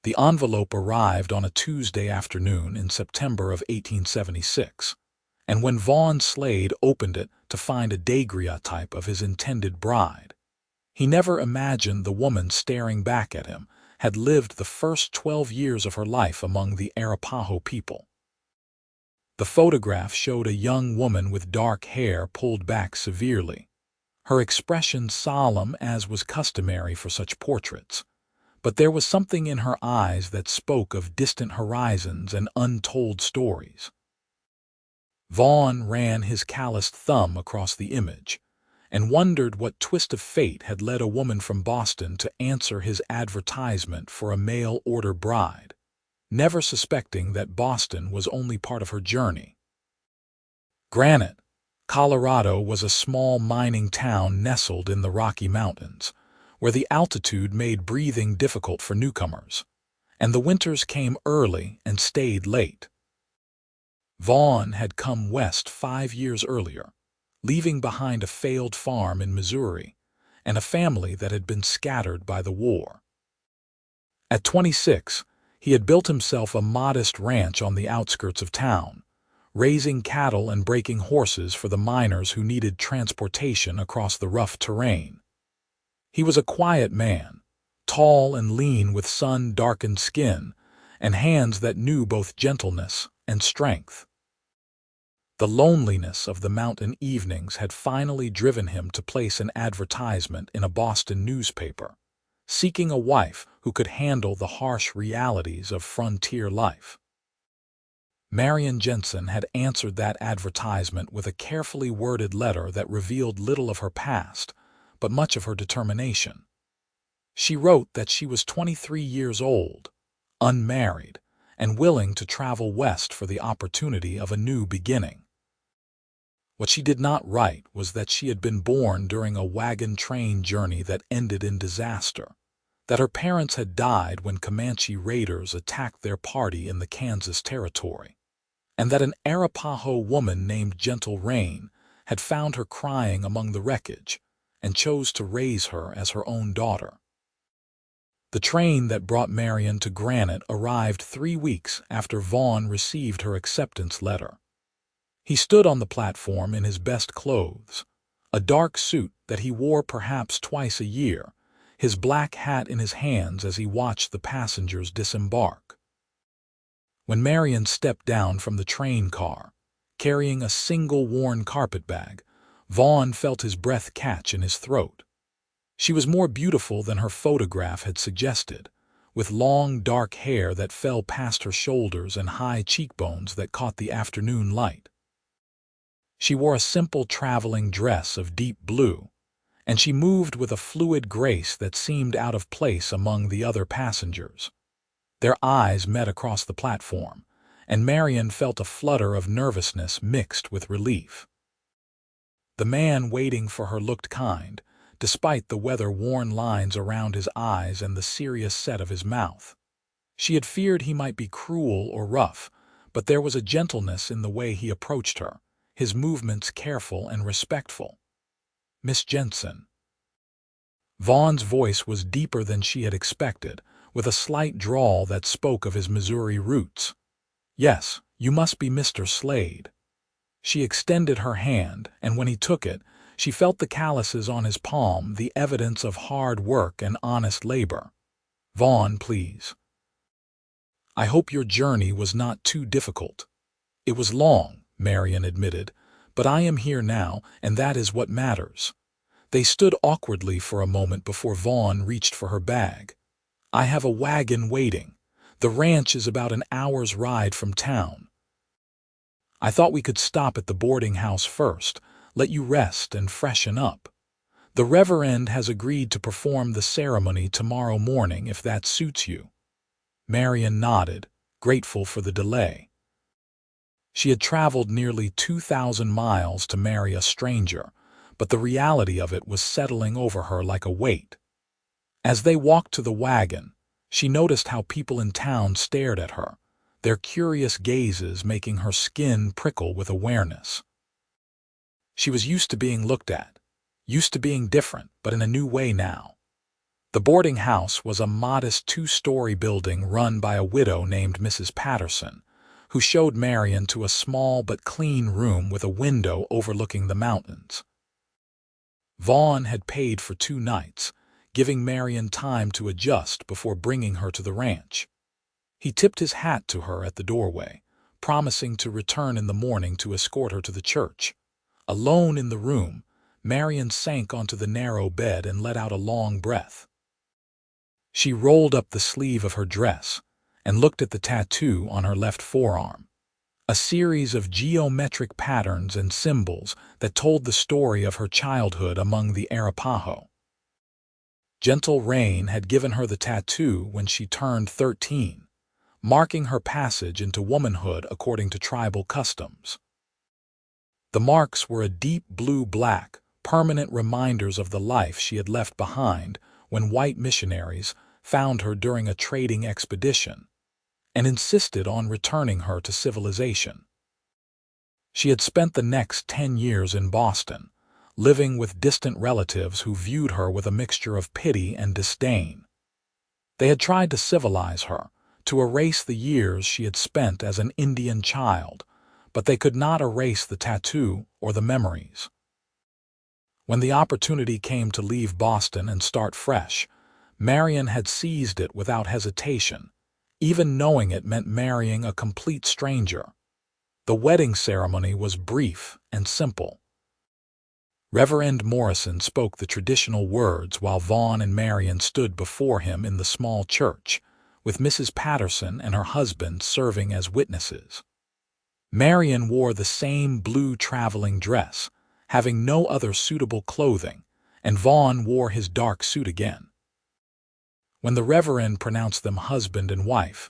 The envelope arrived on a Tuesday afternoon in September of 1876, and when Vaughn Slade opened it to find a daguerreotype of his intended bride, he never imagined the woman staring back at him had lived the first 12 years of her life among the Arapaho people. The photograph showed a young woman with dark hair pulled back severely, her expression solemn as was customary for such portraits, but there was something in her eyes that spoke of distant horizons and untold stories. Vaughn ran his calloused thumb across the image and wondered what twist of fate had led a woman from Boston to answer his advertisement for a mail-order bride, never suspecting that Boston was only part of her journey. Granite, Colorado was a small mining town nestled in the Rocky Mountains, where the altitude made breathing difficult for newcomers, and the winters came early and stayed late. Vaughn had come west 5 years earlier, leaving behind a failed farm in Missouri and a family that had been scattered by the war. At 26, he had built himself a modest ranch on the outskirts of town, raising cattle and breaking horses for the miners who needed transportation across the rough terrain. He was a quiet man, tall and lean with sun-darkened skin and hands that knew both gentleness and strength. The loneliness of the mountain evenings had finally driven him to place an advertisement in a Boston newspaper, seeking a wife who could handle the harsh realities of frontier life. Marianne Jensen had answered that advertisement with a carefully worded letter that revealed little of her past, but much of her determination. She wrote that she was 23 years old, unmarried, and willing to travel west for the opportunity of a new beginning. What she did not write was that she had been born during a wagon train journey that ended in disaster, that her parents had died when Comanche raiders attacked their party in the Kansas Territory, and that an Arapaho woman named Gentle Rain had found her crying among the wreckage and chose to raise her as her own daughter. The train that brought Marianne to Granite arrived 3 weeks after Vaughn received her acceptance letter. He stood on the platform in his best clothes, a dark suit that he wore perhaps twice a year, his black hat in his hands as he watched the passengers disembark. When Marianne stepped down from the train car, carrying a single worn carpetbag, Vaughn felt his breath catch in his throat. She was more beautiful than her photograph had suggested, with long dark hair that fell past her shoulders and high cheekbones that caught the afternoon light. She wore a simple traveling dress of deep blue, and she moved with a fluid grace that seemed out of place among the other passengers. Their eyes met across the platform, and Marianne felt a flutter of nervousness mixed with relief. The man waiting for her looked kind, despite the weather-worn lines around his eyes and the serious set of his mouth. She had feared he might be cruel or rough, but there was a gentleness in the way he approached her, his movements careful and respectful. "Miss Jensen." Vaughn's voice was deeper than she had expected, with a slight drawl that spoke of his Missouri roots. "Yes, you must be Mr. Slade." She extended her hand, and when he took it, she felt the calluses on his palm, the evidence of hard work and honest labor. "Vaughn, please." "I hope your journey was not too difficult." "It was long," Marianne admitted, "but I am here now, and that is what matters." They stood awkwardly for a moment before Vaughn reached for her bag. "I have a wagon waiting. The ranch is about an hour's ride from town. I thought we could stop at the boarding house first, let you rest and freshen up. The Reverend has agreed to perform the ceremony tomorrow morning if that suits you." Marianne nodded, grateful for the delay. She had traveled nearly 2,000 miles to marry a stranger, but the reality of it was settling over her like a weight. As they walked to the wagon, she noticed how people in town stared at her, their curious gazes making her skin prickle with awareness. She was used to being looked at, used to being different, but in a new way now. The boarding house was a modest two-story building run by a widow named Mrs. Patterson, who showed Marianne to a small but clean room with a window overlooking the mountains. Vaughn had paid for 2 nights, giving Marianne time to adjust before bringing her to the ranch. He tipped his hat to her at the doorway, promising to return in the morning to escort her to the church. Alone in the room, Marianne sank onto the narrow bed and let out a long breath. She rolled up the sleeve of her dress and looked at the tattoo on her left forearm, a series of geometric patterns and symbols that told the story of her childhood among the Arapaho. Gentle rain had given her the tattoo when she turned 13, marking her passage into womanhood according to tribal customs. The marks were a deep blue-black, permanent reminders of the life she had left behind when white missionaries found her during a trading expedition and insisted on returning her to civilization. She had spent the next 10 years in Boston, living with distant relatives who viewed her with a mixture of pity and disdain. They had tried to civilize her, to erase the years she had spent as an Indian child, but they could not erase the tattoo or the memories. When the opportunity came to leave Boston and start fresh, Marianne had seized it without hesitation, even knowing it meant marrying a complete stranger. The wedding ceremony was brief and simple. Reverend Morrison spoke the traditional words while Vaughn and Marianne stood before him in the small church, with Mrs. Patterson and her husband serving as witnesses. Marianne wore the same blue traveling dress, having no other suitable clothing, and Vaughn wore his dark suit again. When the Reverend pronounced them husband and wife,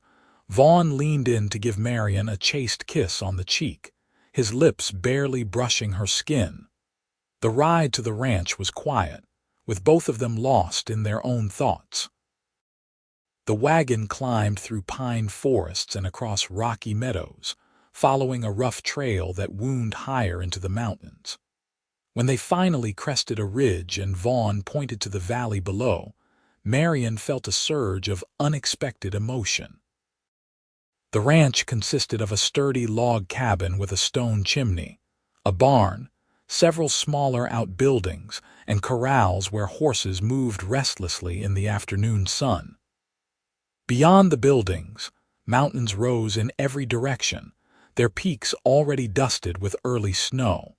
Vaughn leaned in to give Marianne a chaste kiss on the cheek, his lips barely brushing her skin. The ride to the ranch was quiet, with both of them lost in their own thoughts. The wagon climbed through pine forests and across rocky meadows, following a rough trail that wound higher into the mountains. When they finally crested a ridge and Vaughn pointed to the valley below, Marianne felt a surge of unexpected emotion. The ranch consisted of a sturdy log cabin with a stone chimney, a barn, several smaller outbuildings, and corrals where horses moved restlessly in the afternoon sun. Beyond the buildings, mountains rose in every direction, their peaks already dusted with early snow.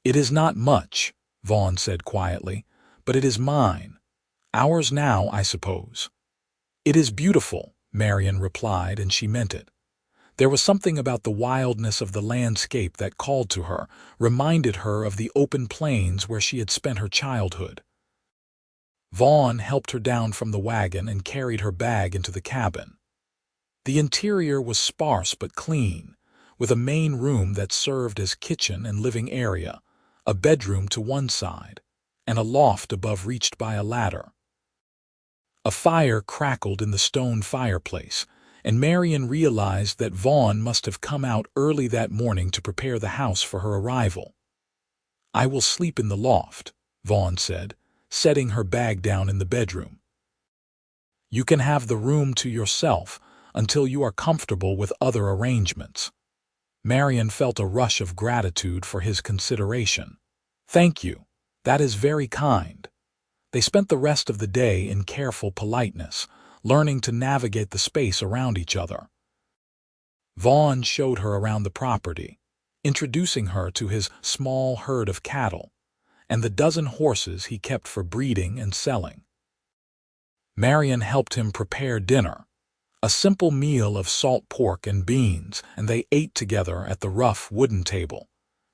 "It is not much," Vaughn said quietly, "but it is mine. Ours now, I suppose." "It is beautiful," Marianne replied, and she meant it. There was something about the wildness of the landscape that called to her, reminded her of the open plains where she had spent her childhood. Vaughn helped her down from the wagon and carried her bag into the cabin. The interior was sparse but clean, with a main room that served as kitchen and living area, a bedroom to one side, and a loft above reached by a ladder. A fire crackled in the stone fireplace, and Marianne realized that Vaughn must have come out early that morning to prepare the house for her arrival. "I will sleep in the loft," Vaughn said, setting her bag down in the bedroom. "You can have the room to yourself until you are comfortable with other arrangements." Marianne felt a rush of gratitude for his consideration. "Thank you. That is very kind." They spent the rest of the day in careful politeness, learning to navigate the space around each other. Vaughn showed her around the property, introducing her to his small herd of cattle and the dozen horses he kept for breeding and selling. Marianne helped him prepare dinner, a simple meal of salt pork and beans, and they ate together at the rough wooden table,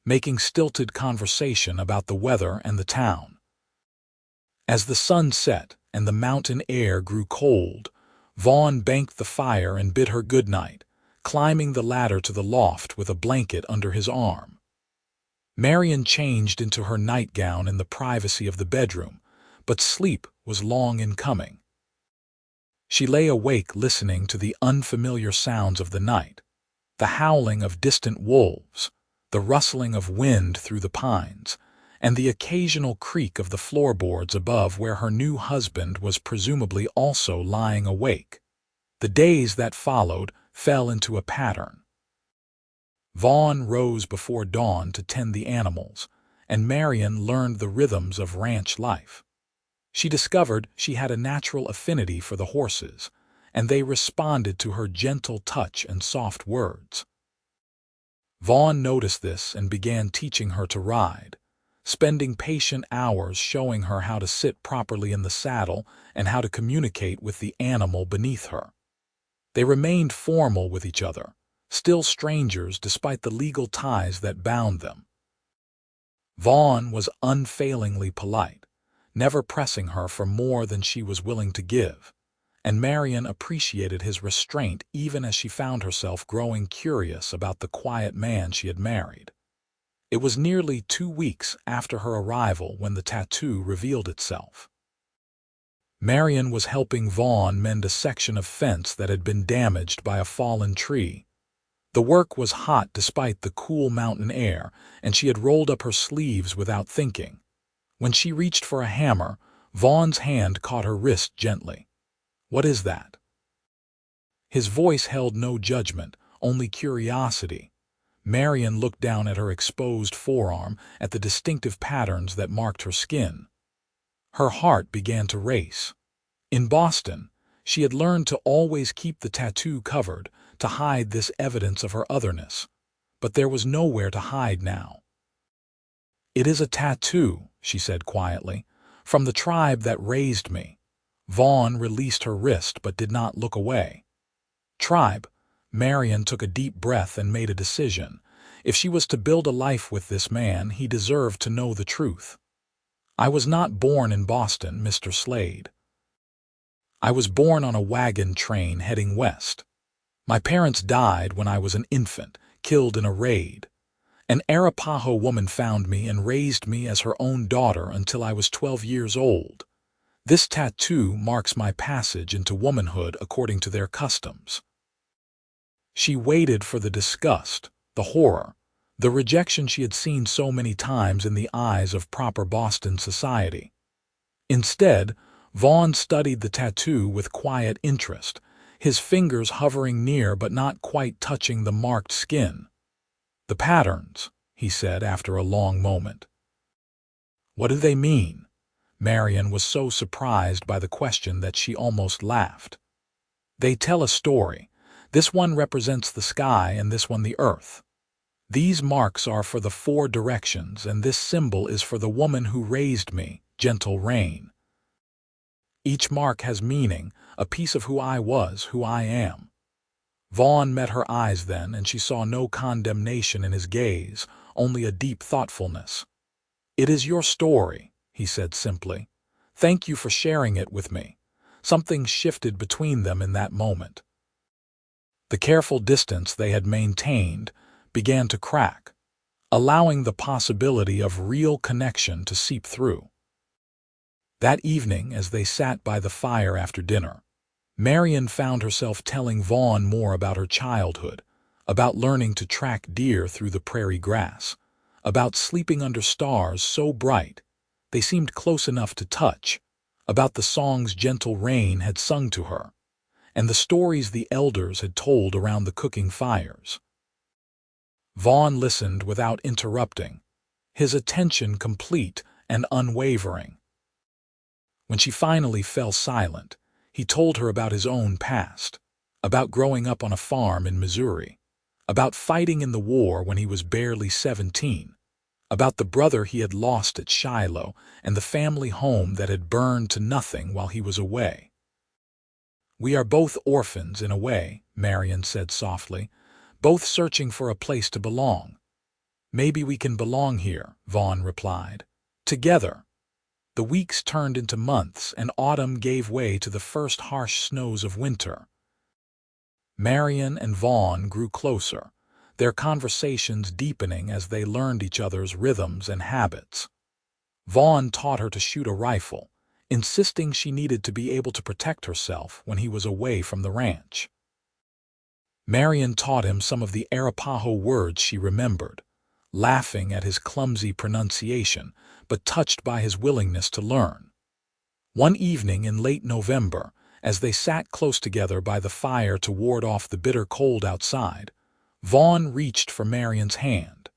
making stilted conversation about the weather and the town. As the sun set and the mountain air grew cold, Vaughn banked the fire and bid her good night, climbing the ladder to the loft with a blanket under his arm. Marianne changed into her nightgown in the privacy of the bedroom, but sleep was long in coming. She lay awake listening to the unfamiliar sounds of the night, the howling of distant wolves, the rustling of wind through the pines, and the occasional creak of the floorboards above where her new husband was presumably also lying awake. The days that followed fell into a pattern. Vaughn rose before dawn to tend the animals, and Marianne learned the rhythms of ranch life. She discovered she had a natural affinity for the horses, and they responded to her gentle touch and soft words. Vaughn noticed this and began teaching her to ride, spending patient hours showing her how to sit properly in the saddle and how to communicate with the animal beneath her. They remained formal with each other, still strangers despite the legal ties that bound them. Vaughn was unfailingly polite, never pressing her for more than she was willing to give, and Marianne appreciated his restraint even as she found herself growing curious about the quiet man she had married. It was nearly 2 weeks after her arrival when the tattoo revealed itself. Marianne was helping Vaughn mend a section of fence that had been damaged by a fallen tree. The work was hot despite the cool mountain air, and she had rolled up her sleeves without thinking. When she reached for a hammer, Vaughn's hand caught her wrist gently. "What is that?" His voice held no judgment, only curiosity. Marianne looked down at her exposed forearm, at the distinctive patterns that marked her skin. Her heart began to race. In Boston, she had learned to always keep the tattoo covered, to hide this evidence of her otherness. But there was nowhere to hide now. "It is a tattoo," she said quietly, "from the tribe that raised me." Vaughn released her wrist but did not look away. Tribe. Marianne took a deep breath and made a decision. If she was to build a life with this man, he deserved to know the truth. "I was not born in Boston, Mr. Slade. I was born on a wagon train heading west. My parents died when I was an infant, killed in a raid. An Arapaho woman found me and raised me as her own daughter until I was 12 years old. This tattoo marks my passage into womanhood according to their customs." She waited for the disgust, the horror, the rejection she had seen so many times in the eyes of proper Boston society. Instead, Vaughn studied the tattoo with quiet interest, his fingers hovering near but not quite touching the marked skin. "The patterns," he said after a long moment. "What do they mean?" Marianne was so surprised by the question that she almost laughed. "They tell a story. This one represents the sky and this one the earth. These marks are for the 4 directions, and this symbol is for the woman who raised me, gentle rain. Each mark has meaning, a piece of who I was, who I am." Vaughn met her eyes then, and she saw no condemnation in his gaze, only a deep thoughtfulness. "It is your story," he said simply. "Thank you for sharing it with me." Something shifted between them in that moment. The careful distance they had maintained began to crack, allowing the possibility of real connection to seep through. That evening, as they sat by the fire after dinner, Marianne found herself telling Vaughn more about her childhood, about learning to track deer through the prairie grass, about sleeping under stars so bright they seemed close enough to touch, about the songs gentle rain had sung to her, and the stories the elders had told around the cooking fires. Vaughn listened without interrupting, his attention complete and unwavering. When she finally fell silent, he told her about his own past, about growing up on a farm in Missouri, about fighting in the war when he was barely 17, about the brother he had lost at Shiloh and the family home that had burned to nothing while he was away. "We are both orphans in a way," Marianne said softly, "both searching for a place to belong." "Maybe we can belong here," Vaughn replied. "Together." The weeks turned into months, and autumn gave way to the first harsh snows of winter. Marianne and Vaughn grew closer, their conversations deepening as they learned each other's rhythms and habits. Vaughn taught her to shoot a rifle, insisting she needed to be able to protect herself when he was away from the ranch. Marianne taught him some of the Arapaho words she remembered, laughing at his clumsy pronunciation, but touched by his willingness to learn. One evening in late November, as they sat close together by the fire to ward off the bitter cold outside, Vaughn reached for Marianne's hand.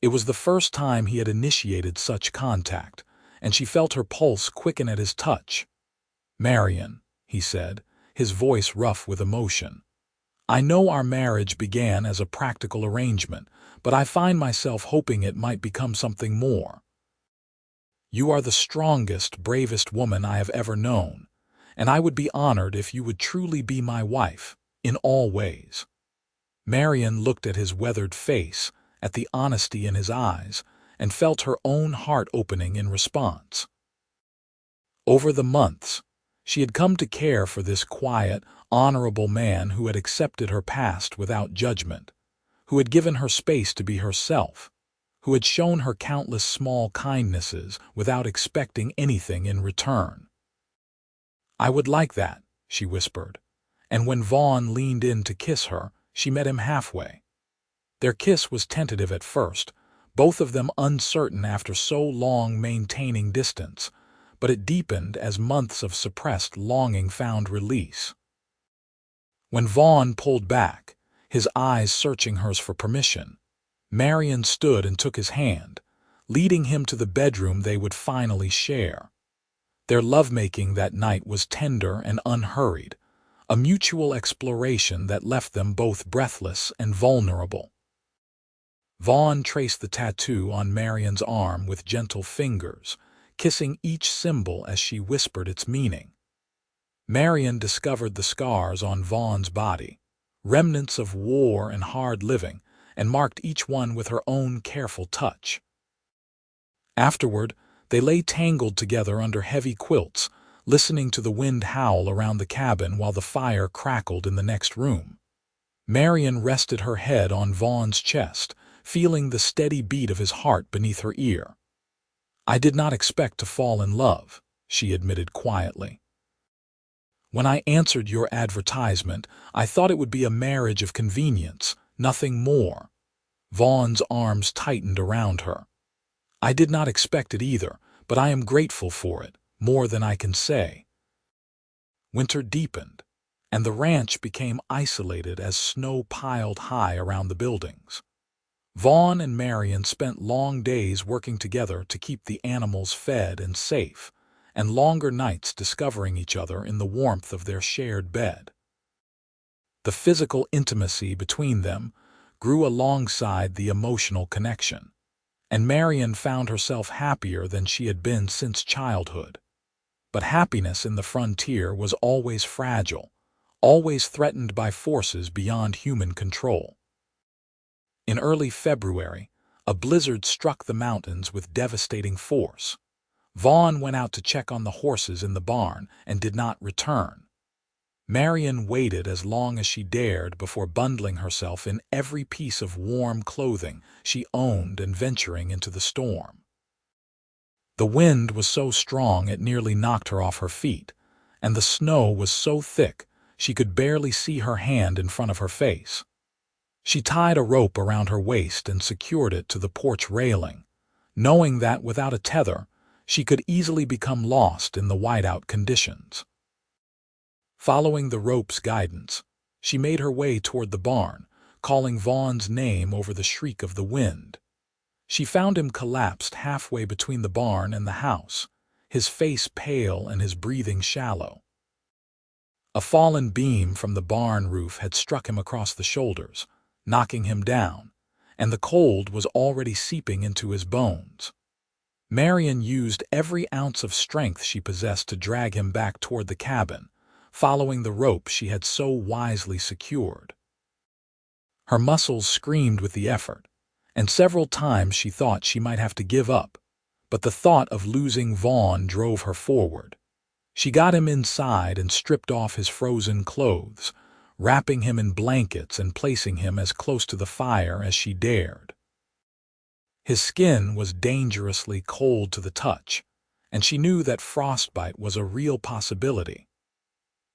It was the first time he had initiated such contact, and she felt her pulse quicken at his touch. "Marianne," he said, his voice rough with emotion, "I know our marriage began as a practical arrangement, but I find myself hoping it might become something more. You are the strongest, bravest woman I have ever known, and I would be honored if you would truly be my wife, in all ways." Marianne looked at his weathered face, at the honesty in his eyes, and felt her own heart opening in response. Over the months, she had come to care for this quiet, honorable man who had accepted her past without judgment, who had given her space to be herself, who had shown her countless small kindnesses without expecting anything in return. "I would like that," she whispered, and when Vaughn leaned in to kiss her, she met him halfway. Their kiss was tentative at first, both of them uncertain after so long maintaining distance, but it deepened as months of suppressed longing found release. When Vaughn pulled back, his eyes searching hers for permission, Marianne stood and took his hand, leading him to the bedroom they would finally share. Their lovemaking that night was tender and unhurried, a mutual exploration that left them both breathless and vulnerable. Vaughn traced the tattoo on Marianne's arm with gentle fingers, kissing each symbol as she whispered its meaning. Marianne discovered the scars on Vaughn's body, remnants of war and hard living, and marked each one with her own careful touch. Afterward, they lay tangled together under heavy quilts, listening to the wind howl around the cabin while the fire crackled in the next room. Marianne rested her head on Vaughn's chest, feeling the steady beat of his heart beneath her ear. "I did not expect to fall in love," she admitted quietly. "When I answered your advertisement, I thought it would be a marriage of convenience, nothing more." Vaughn's arms tightened around her. "I did not expect it either, but I am grateful for it, more than I can say." Winter deepened, and the ranch became isolated as snow piled high around the buildings. Vaughn and Marianne spent long days working together to keep the animals fed and safe, and longer nights discovering each other in the warmth of their shared bed. The physical intimacy between them grew alongside the emotional connection, and Marianne found herself happier than she had been since childhood. But happiness in the frontier was always fragile, always threatened by forces beyond human control. In early February, a blizzard struck the mountains with devastating force. Vaughn went out to check on the horses in the barn and did not return. Marianne waited as long as she dared before bundling herself in every piece of warm clothing she owned and venturing into the storm. The wind was so strong it nearly knocked her off her feet, and the snow was so thick she could barely see her hand in front of her face. She tied a rope around her waist and secured it to the porch railing, knowing that without a tether, she could easily become lost in the whiteout conditions. Following the rope's guidance, she made her way toward the barn, calling Vaughn's name over the shriek of the wind. She found him collapsed halfway between the barn and the house, his face pale and his breathing shallow. A fallen beam from the barn roof had struck him across the shoulders, knocking him down, and the cold was already seeping into his bones. Marianne used every ounce of strength she possessed to drag him back toward the cabin, following the rope she had so wisely secured. Her muscles screamed with the effort, and several times she thought she might have to give up, but the thought of losing Vaughn drove her forward. She got him inside and stripped off his frozen clothes, wrapping him in blankets and placing him as close to the fire as she dared. His skin was dangerously cold to the touch, and she knew that frostbite was a real possibility.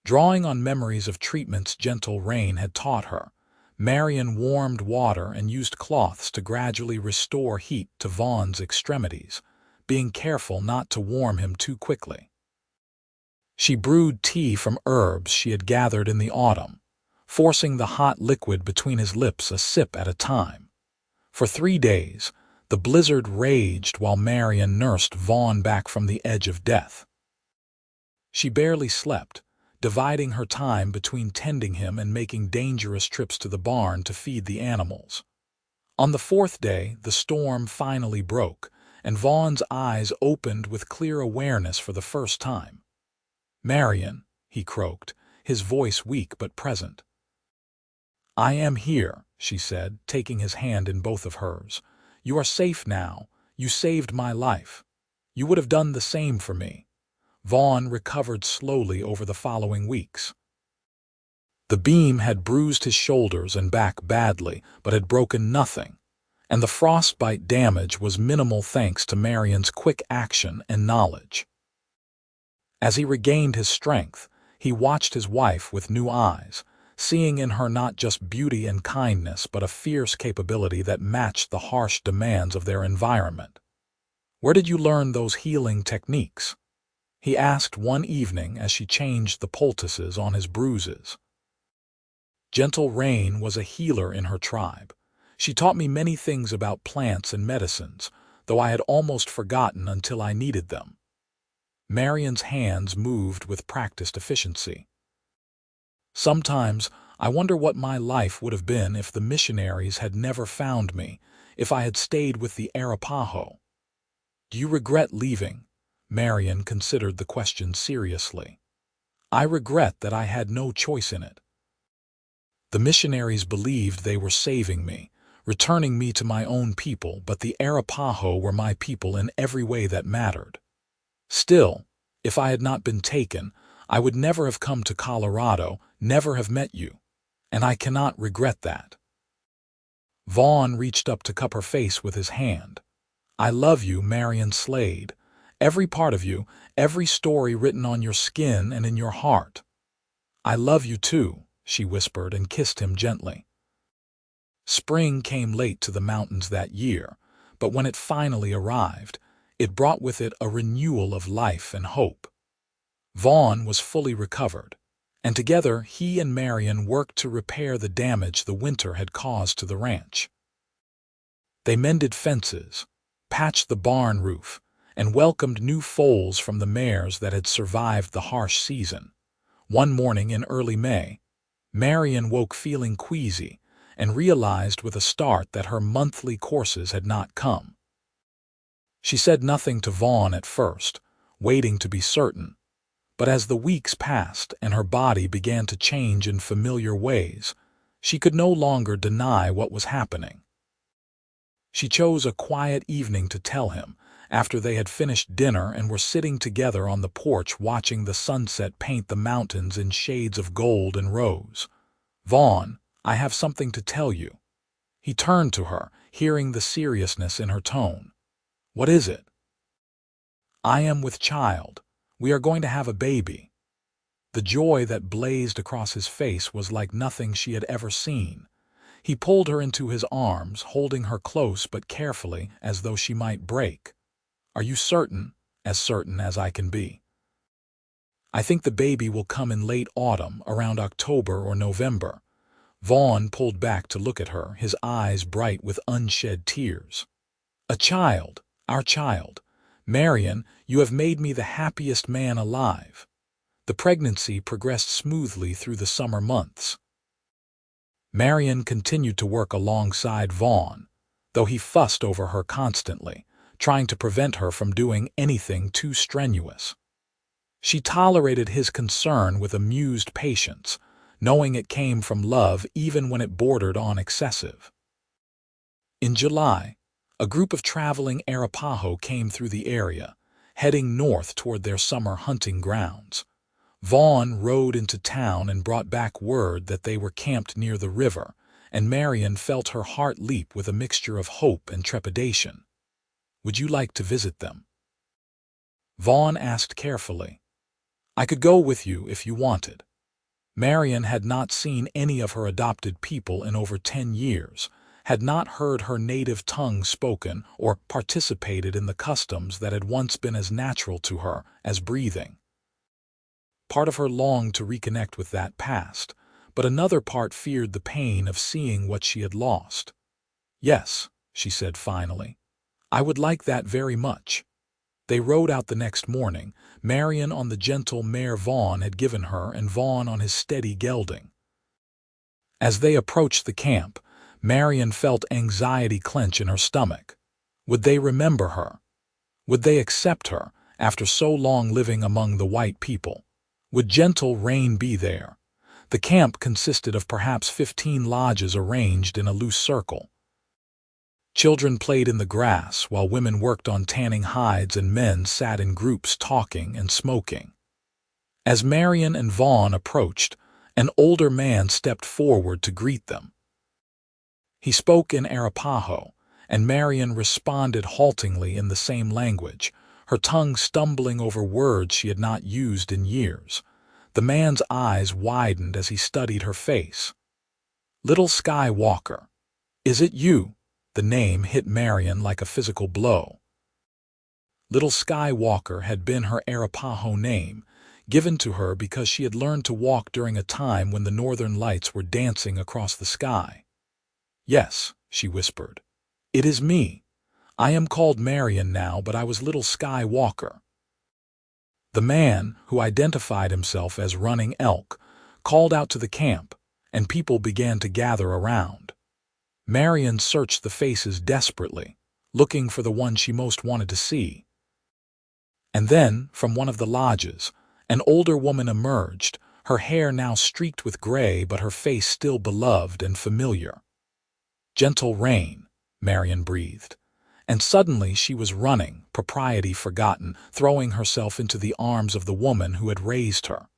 Drawing on memories of treatments gentle rain had taught her, Marianne warmed water and used cloths to gradually restore heat to Vaughn's extremities, being careful not to warm him too quickly. She brewed tea from herbs she had gathered in the autumn, forcing the hot liquid between his lips a sip at a time. For 3 days, the blizzard raged while Marianne nursed Vaughn back from the edge of death. She barely slept, dividing her time between tending him and making dangerous trips to the barn to feed the animals. On the 4th day, the storm finally broke, and Vaughn's eyes opened with clear awareness for the first time. "Marianne," he croaked, his voice weak but present. "I am here," she said, taking his hand in both of hers. "You are safe now. You saved my life. You would have done the same for me." Vaughn recovered slowly over the following weeks. The beam had bruised his shoulders and back badly, but had broken nothing, and the frostbite damage was minimal thanks to Marianne's quick action and knowledge. As he regained his strength, he watched his wife with new eyes, seeing in her not just beauty and kindness but a fierce capability that matched the harsh demands of their environment. "Where did you learn those healing techniques?" he asked one evening as she changed the poultices on his bruises. Gentle Rain was a healer in her tribe. She taught me many things about plants and medicines, though I had almost forgotten until I needed them. Marianne's hands moved with practiced efficiency. "Sometimes I wonder what my life would have been if the missionaries had never found me, if I had stayed with the Arapaho." "Do you regret leaving?" Marianne considered the question seriously. "I regret that I had no choice in it. The missionaries believed they were saving me, returning me to my own people, but the Arapaho were my people in every way that mattered. Still, if I had not been taken, I would never have come to Colorado, never have met you, and I cannot regret that." Vaughn reached up to cup her face with his hand. "I love you, Marianne Slade. Every part of you, every story written on your skin and in your heart." "I love you too," she whispered and kissed him gently. Spring came late to the mountains that year, but when it finally arrived, it brought with it a renewal of life and hope. Vaughn was fully recovered, and together he and Marianne worked to repair the damage the winter had caused to the ranch. They mended fences, patched the barn roof, and welcomed new foals from the mares that had survived the harsh season. One morning in early May, Marianne woke feeling queasy and realized with a start that her monthly courses had not come. She said nothing to Vaughn at first, waiting to be certain, but as the weeks passed and her body began to change in familiar ways, she could no longer deny what was happening. She chose a quiet evening to tell him, after they had finished dinner and were sitting together on the porch watching the sunset paint the mountains in shades of gold and rose. "Vaughn, I have something to tell you." He turned to her, hearing the seriousness in her tone. "What is it?" "I am with child. We are going to have a baby." The joy that blazed across his face was like nothing she had ever seen. He pulled her into his arms, holding her close but carefully as though she might break. "Are you certain?" "As certain as I can be." "I think the baby will come in late autumn, around October or November." Vaughn pulled back to look at her, his eyes bright with unshed tears. "A child, our child. Marianne, you have made me the happiest man alive." The pregnancy progressed smoothly through the summer months. Marianne continued to work alongside Vaughn, though he fussed over her constantly, trying to prevent her from doing anything too strenuous. She tolerated his concern with amused patience, knowing it came from love even when it bordered on excessive. In July, a group of traveling Arapaho came through the area, heading north toward their summer hunting grounds. Vaughn rode into town and brought back word that they were camped near the river, and Marianne felt her heart leap with a mixture of hope and trepidation. "Would you like to visit them?" Vaughn asked carefully. "I could go with you if you wanted." Marianne had not seen any of her adopted people in over 10 years, had not heard her native tongue spoken or participated in the customs that had once been as natural to her as breathing. Part of her longed to reconnect with that past, but another part feared the pain of seeing what she had lost. "Yes," she said finally, "I would like that very much." They rode out the next morning, Marianne on the gentle mare Vaughn had given her and Vaughn on his steady gelding. As they approached the camp, Marianne felt anxiety clench in her stomach. Would they remember her? Would they accept her after so long living among the white people? Would gentle Rain be there? The camp consisted of perhaps 15 lodges arranged in a loose circle. Children played in the grass while women worked on tanning hides and men sat in groups talking and smoking. As Marianne and Vaughn approached, an older man stepped forward to greet them. He spoke in Arapaho, and Marianne responded haltingly in the same language, her tongue stumbling over words she had not used in years. The man's eyes widened as he studied her face. "Little Skywalker, is it you?" The name hit Marianne like a physical blow. Little Skywalker had been her Arapaho name, given to her because she had learned to walk during a time when the northern lights were dancing across the sky. "Yes," she whispered. "It is me. I am called Marianne now, but I was Little Skywalker." The man, who identified himself as Running Elk, called out to the camp, and people began to gather around. Marianne searched the faces desperately, looking for the one she most wanted to see. And then, from one of the lodges, an older woman emerged, her hair now streaked with gray but her face still beloved and familiar. "Gentle Rain," Marianne breathed. And suddenly she was running, propriety forgotten, throwing herself into the arms of the woman who had raised her.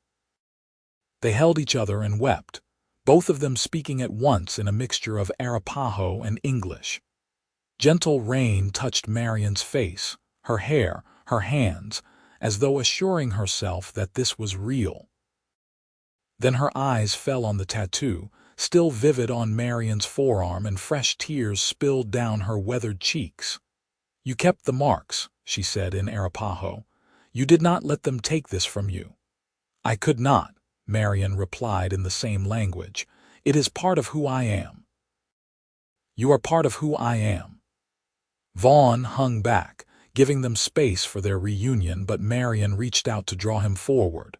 They held each other and wept, both of them speaking at once in a mixture of Arapaho and English. Gentle Rain touched Marianne's face, her hair, her hands, as though assuring herself that this was real. Then her eyes fell on the tattoo, still vivid on Marianne's forearm, and fresh tears spilled down her weathered cheeks. "You kept the marks," she said in Arapaho. "You did not let them take this from you." "I could not," Marianne replied in the same language. "It is part of who I am." "You are part of who I am." Vaughn hung back, giving them space for their reunion, but Marianne reached out to draw him forward.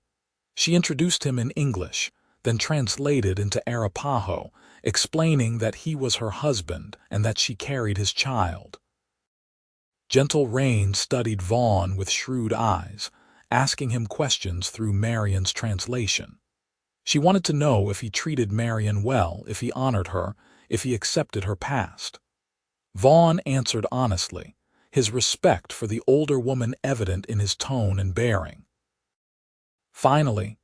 She introduced him in English, then translated into Arapaho, explaining that he was her husband and that she carried his child. Gentle Rain studied Vaughn with shrewd eyes, asking him questions through Marianne's translation. She wanted to know if he treated Marianne well, if he honored her, if he accepted her past. Vaughn answered honestly, his respect for the older woman evident in his tone and bearing. Finally,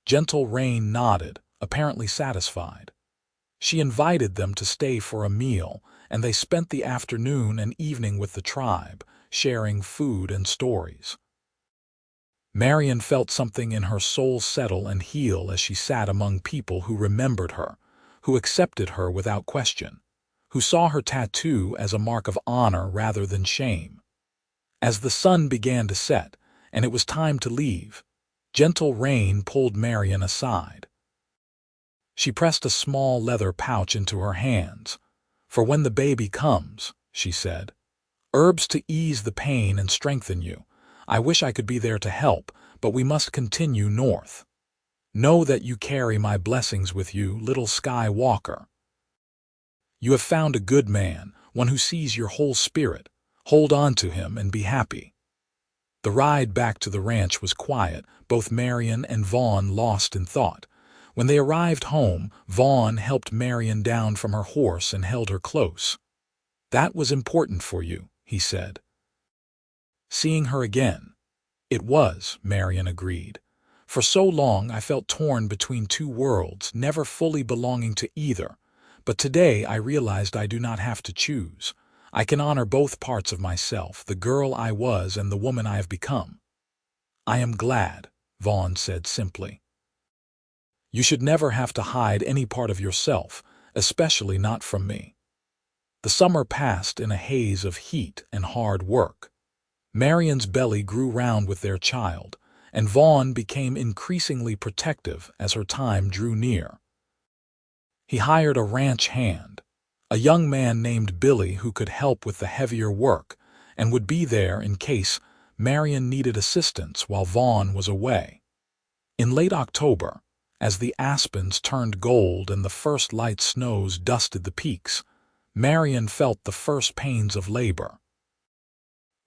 Gentle Rain nodded, apparently satisfied. She invited them to stay for a meal, and they spent the afternoon and evening with the tribe, sharing food and stories. Marianne felt something in her soul settle and heal as she sat among people who remembered her, who accepted her without question, who saw her tattoo as a mark of honor rather than shame. As the sun began to set, and it was time to leave, Gentle Rain pulled Marianne aside. She pressed a small leather pouch into her hands. "For when the baby comes," she said. "Herbs to ease the pain and strengthen you. I wish I could be there to help, but we must continue north. Know that you carry my blessings with you, Little Skywalker. You have found a good man, one who sees your whole spirit. Hold on to him and be happy." The ride back to the ranch was quiet, both Marianne and Vaughn lost in thought. When they arrived home, Vaughn helped Marianne down from her horse and held her close. "That was important for you," he said. "Seeing her again." "It was," Marianne agreed. "For so long I felt torn between two worlds, never fully belonging to either. But today I realized I do not have to choose. I can honor both parts of myself, the girl I was and the woman I have become." "I am glad," Vaughn said simply. You should never have to hide any part of yourself, especially not from me." The summer passed in a haze of heat and hard work. Marianne's belly grew round with their child, and Vaughn became increasingly protective as her time drew near. He hired a ranch hand, a young man named Billy who could help with the heavier work and would be there in case Marianne needed assistance while Vaughn was away. In late October, as the aspens turned gold and the first light snows dusted the peaks, Marianne felt the first pains of labor.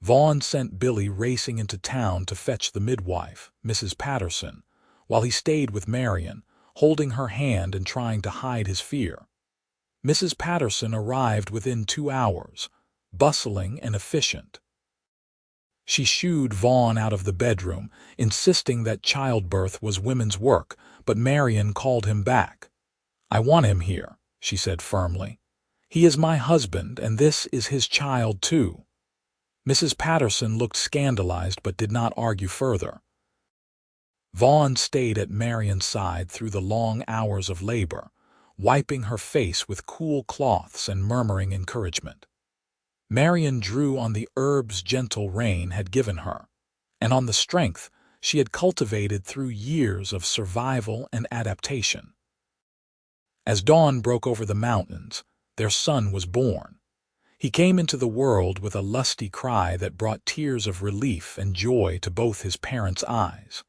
Vaughn sent Billy racing into town to fetch the midwife, Mrs. Patterson, while he stayed with Marianne, holding her hand and trying to hide his fear. Mrs. Patterson arrived within 2 hours, bustling and efficient. She shooed Vaughn out of the bedroom, insisting that childbirth was women's work, but Marianne called him back. "I want him here," she said firmly. "He is my husband, and this is his child too." Mrs. Patterson looked scandalized but did not argue further. Vaughn stayed at Marianne's side through the long hours of labor, wiping her face with cool cloths and murmuring encouragement. Marianne drew on the herbs gentle rain had given her, and on the strength she had cultivated through years of survival and adaptation. As dawn broke over the mountains, their son was born. He came into the world with a lusty cry that brought tears of relief and joy to both his parents' eyes.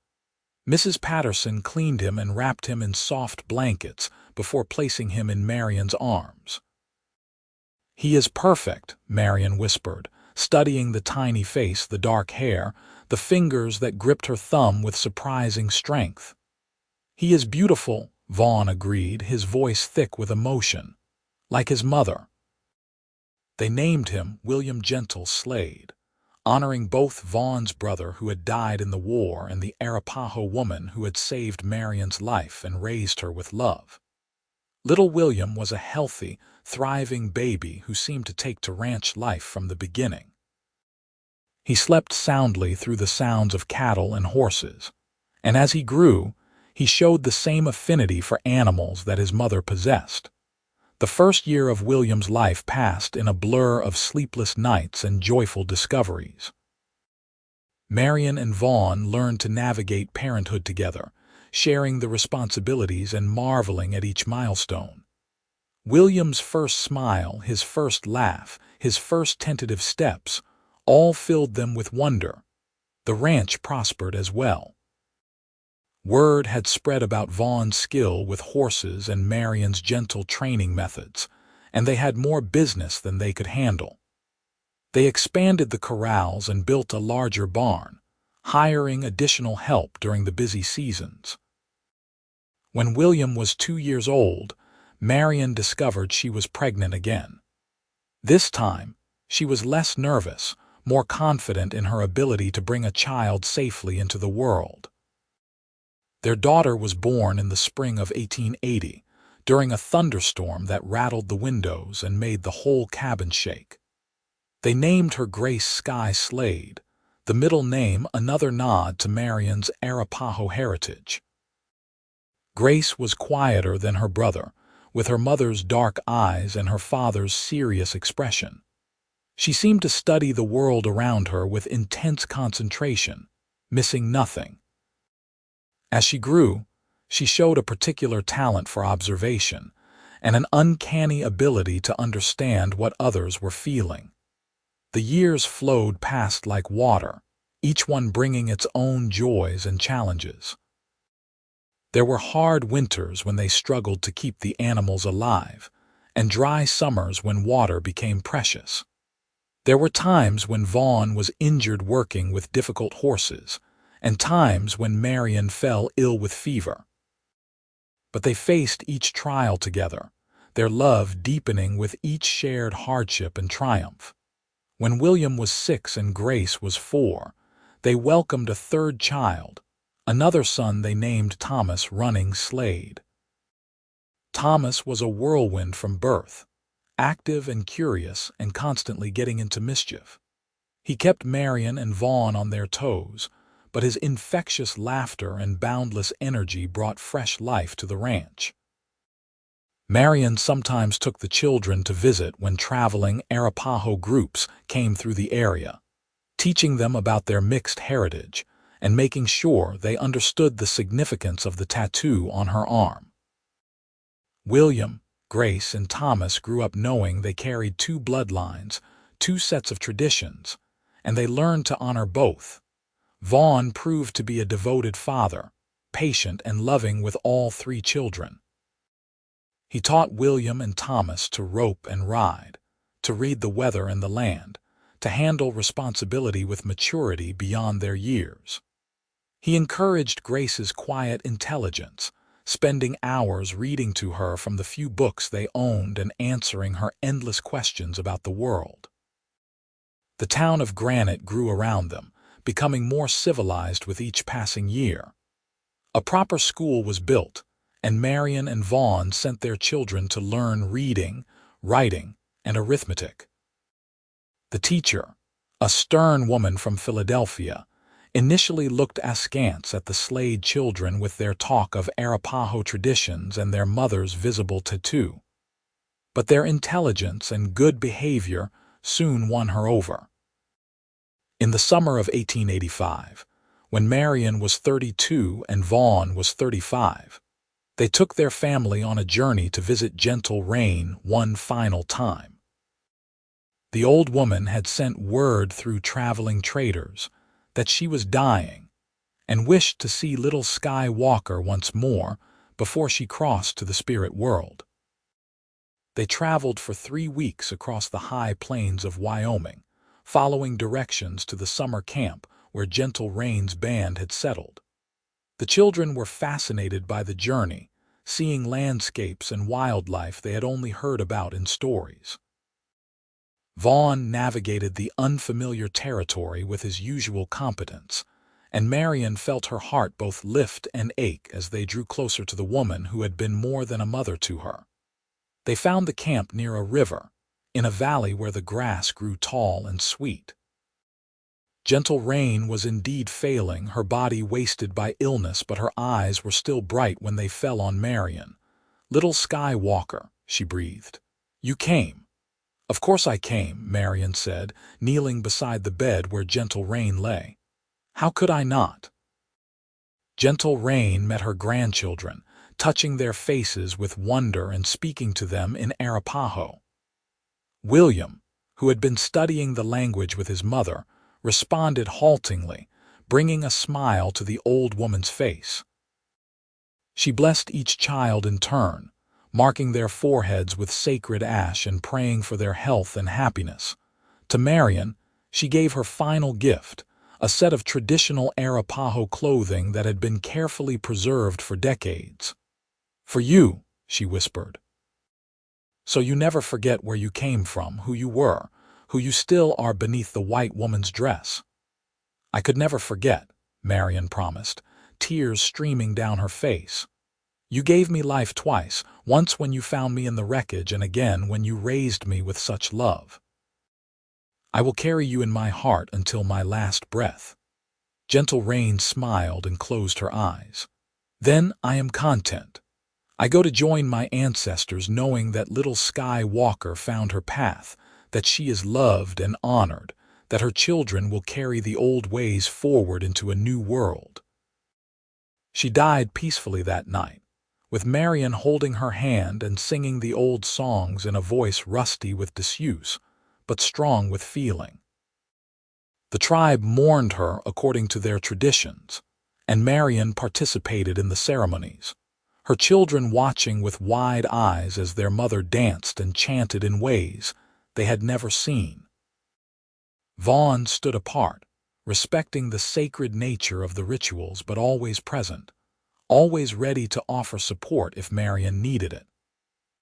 Mrs. Patterson cleaned him and wrapped him in soft blankets before placing him in Marianne's arms. "He is perfect," Marianne whispered, studying the tiny face, the dark hair, the fingers that gripped her thumb with surprising strength. "He is beautiful," Vaughn agreed, his voice thick with emotion, "like his mother." They named him William Gentle Slade, honoring both Vaughn's brother who had died in the war and the Arapaho woman who had saved Marianne's life and raised her with love. Little William was a healthy, thriving baby who seemed to take to ranch life from the beginning. He slept soundly through the sounds of cattle and horses, and as he grew, he showed the same affinity for animals that his mother possessed. The first year of William's life passed in a blur of sleepless nights and joyful discoveries. Marianne and Vaughn learned to navigate parenthood together, sharing the responsibilities and marveling at each milestone. William's first smile, his first laugh, his first tentative steps, all filled them with wonder. The ranch prospered as well. Word had spread about Vaughn's skill with horses and Marianne's gentle training methods, and they had more business than they could handle. They expanded the corrals and built a larger barn, hiring additional help during the busy seasons. When William was 2 years old, Marianne discovered she was pregnant again. This time, she was less nervous, more confident in her ability to bring a child safely into the world. Their daughter was born in the spring of 1880, during a thunderstorm that rattled the windows and made the whole cabin shake. They named her Grace Sky Slade, the middle name another nod to Marianne's Arapaho heritage. Grace was quieter than her brother, with her mother's dark eyes and her father's serious expression. She seemed to study the world around her with intense concentration, missing nothing. As she grew, she showed a particular talent for observation and an uncanny ability to understand what others were feeling. The years flowed past like water, each one bringing its own joys and challenges. There were hard winters when they struggled to keep the animals alive, and dry summers when water became precious. There were times when Vaughn was injured working with difficult horses, and times when Marianne fell ill with fever. But they faced each trial together, their love deepening with each shared hardship and triumph. When William was 6 and Grace was 4, they welcomed a third child, another son they named Thomas Running Slade. Thomas was a whirlwind from birth, active and curious and constantly getting into mischief. He kept Marianne and Vaughn on their toes, but his infectious laughter and boundless energy brought fresh life to the ranch. Marianne sometimes took the children to visit when traveling Arapaho groups came through the area, teaching them about their mixed heritage and making sure they understood the significance of the tattoo on her arm. William, Grace, and Thomas grew up knowing they carried two bloodlines, two sets of traditions, and they learned to honor both. Vaughn proved to be a devoted father, patient and loving with all three children. He taught William and Thomas to rope and ride, to read the weather and the land, to handle responsibility with maturity beyond their years. He encouraged Grace's quiet intelligence, spending hours reading to her from the few books they owned and answering her endless questions about the world. The town of Granite grew around them, becoming more civilized with each passing year. A proper school was built, and Marianne and Vaughn sent their children to learn reading, writing, and arithmetic. The teacher, a stern woman from Philadelphia, initially looked askance at the Slade children with their talk of Arapaho traditions and their mother's visible tattoo. But their intelligence and good behavior soon won her over. In the summer of 1885, when Marianne was 32 and Vaughn was 35, they took their family on a journey to visit Gentle Rain one final time. The old woman had sent word through traveling traders that she was dying and wished to see little Sky Walker once more before she crossed to the spirit world. They traveled for 3 weeks across the high plains of Wyoming, following directions to the summer camp where Gentle Rain's band had settled. The children were fascinated by the journey, seeing landscapes and wildlife they had only heard about in stories. Vaughn navigated the unfamiliar territory with his usual competence, and Marianne felt her heart both lift and ache as they drew closer to the woman who had been more than a mother to her. They found the camp near a river, in a valley where the grass grew tall and sweet. Gentle Rain was indeed failing, her body wasted by illness, but her eyes were still bright when they fell on Marianne. "Little Sky Walker," she breathed. "You came." "Of course I came," Marianne said, kneeling beside the bed where Gentle Rain lay. "How could I not?" Gentle Rain met her grandchildren, touching their faces with wonder and speaking to them in Arapaho. William, who had been studying the language with his mother, responded haltingly, bringing a smile to the old woman's face. She blessed each child in turn, marking their foreheads with sacred ash and praying for their health and happiness. To Marianne, she gave her final gift, a set of traditional Arapaho clothing that had been carefully preserved for decades. "For you," she whispered. "So you never forget where you came from, who you were, who you still are beneath the white woman's dress." "I could never forget," Marianne promised, tears streaming down her face. "You gave me life twice, once when you found me in the wreckage and again when you raised me with such love. I will carry you in my heart until my last breath." Gentle Rain smiled and closed her eyes. "Then I am content. I go to join my ancestors knowing that little Sky Walker found her path, that she is loved and honored, that her children will carry the old ways forward into a new world." She died peacefully that night, with Marianne holding her hand and singing the old songs in a voice rusty with disuse, but strong with feeling. The tribe mourned her according to their traditions, and Marianne participated in the ceremonies, her children watching with wide eyes as their mother danced and chanted in ways they had never seen. Vaughn stood apart, respecting the sacred nature of the rituals but always present, always ready to offer support if Marianne needed it.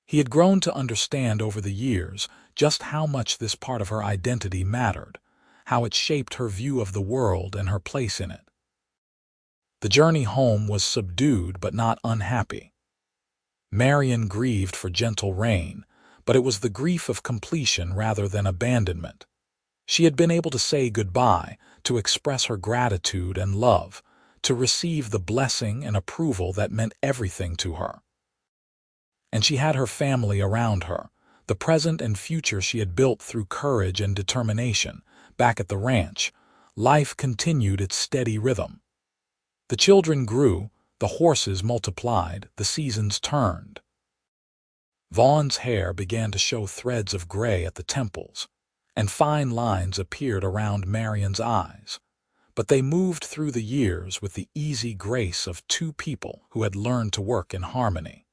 He had grown to understand over the years just how much this part of her identity mattered, how it shaped her view of the world and her place in it. The journey home was subdued but not unhappy. Marianne grieved for Gentle Rain, but it was the grief of completion rather than abandonment. She had been able to say goodbye, to express her gratitude and love, to receive the blessing and approval that meant everything to her. And she had her family around her, the present and future she had built through courage and determination. Back at the ranch, life continued its steady rhythm. The children grew, the horses multiplied, the seasons turned. Vaughn's hair began to show threads of gray at the temples, and fine lines appeared around Marianne's eyes. But they moved through the years with the easy grace of two people who had learned to work in harmony.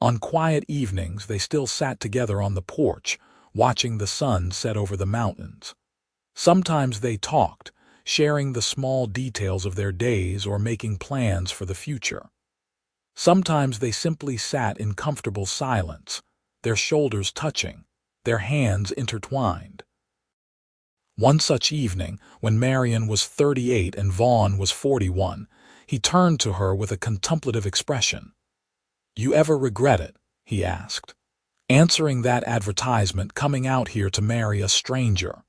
On quiet evenings, they still sat together on the porch, watching the sun set over the mountains. Sometimes they talked, sharing the small details of their days or making plans for the future. Sometimes they simply sat in comfortable silence, their shoulders touching, their hands intertwined. One such evening, when Marianne was 38 and Vaughn was 41, he turned to her with a contemplative expression. "You ever regret it?" he asked. "Answering that advertisement, coming out here to marry a stranger?"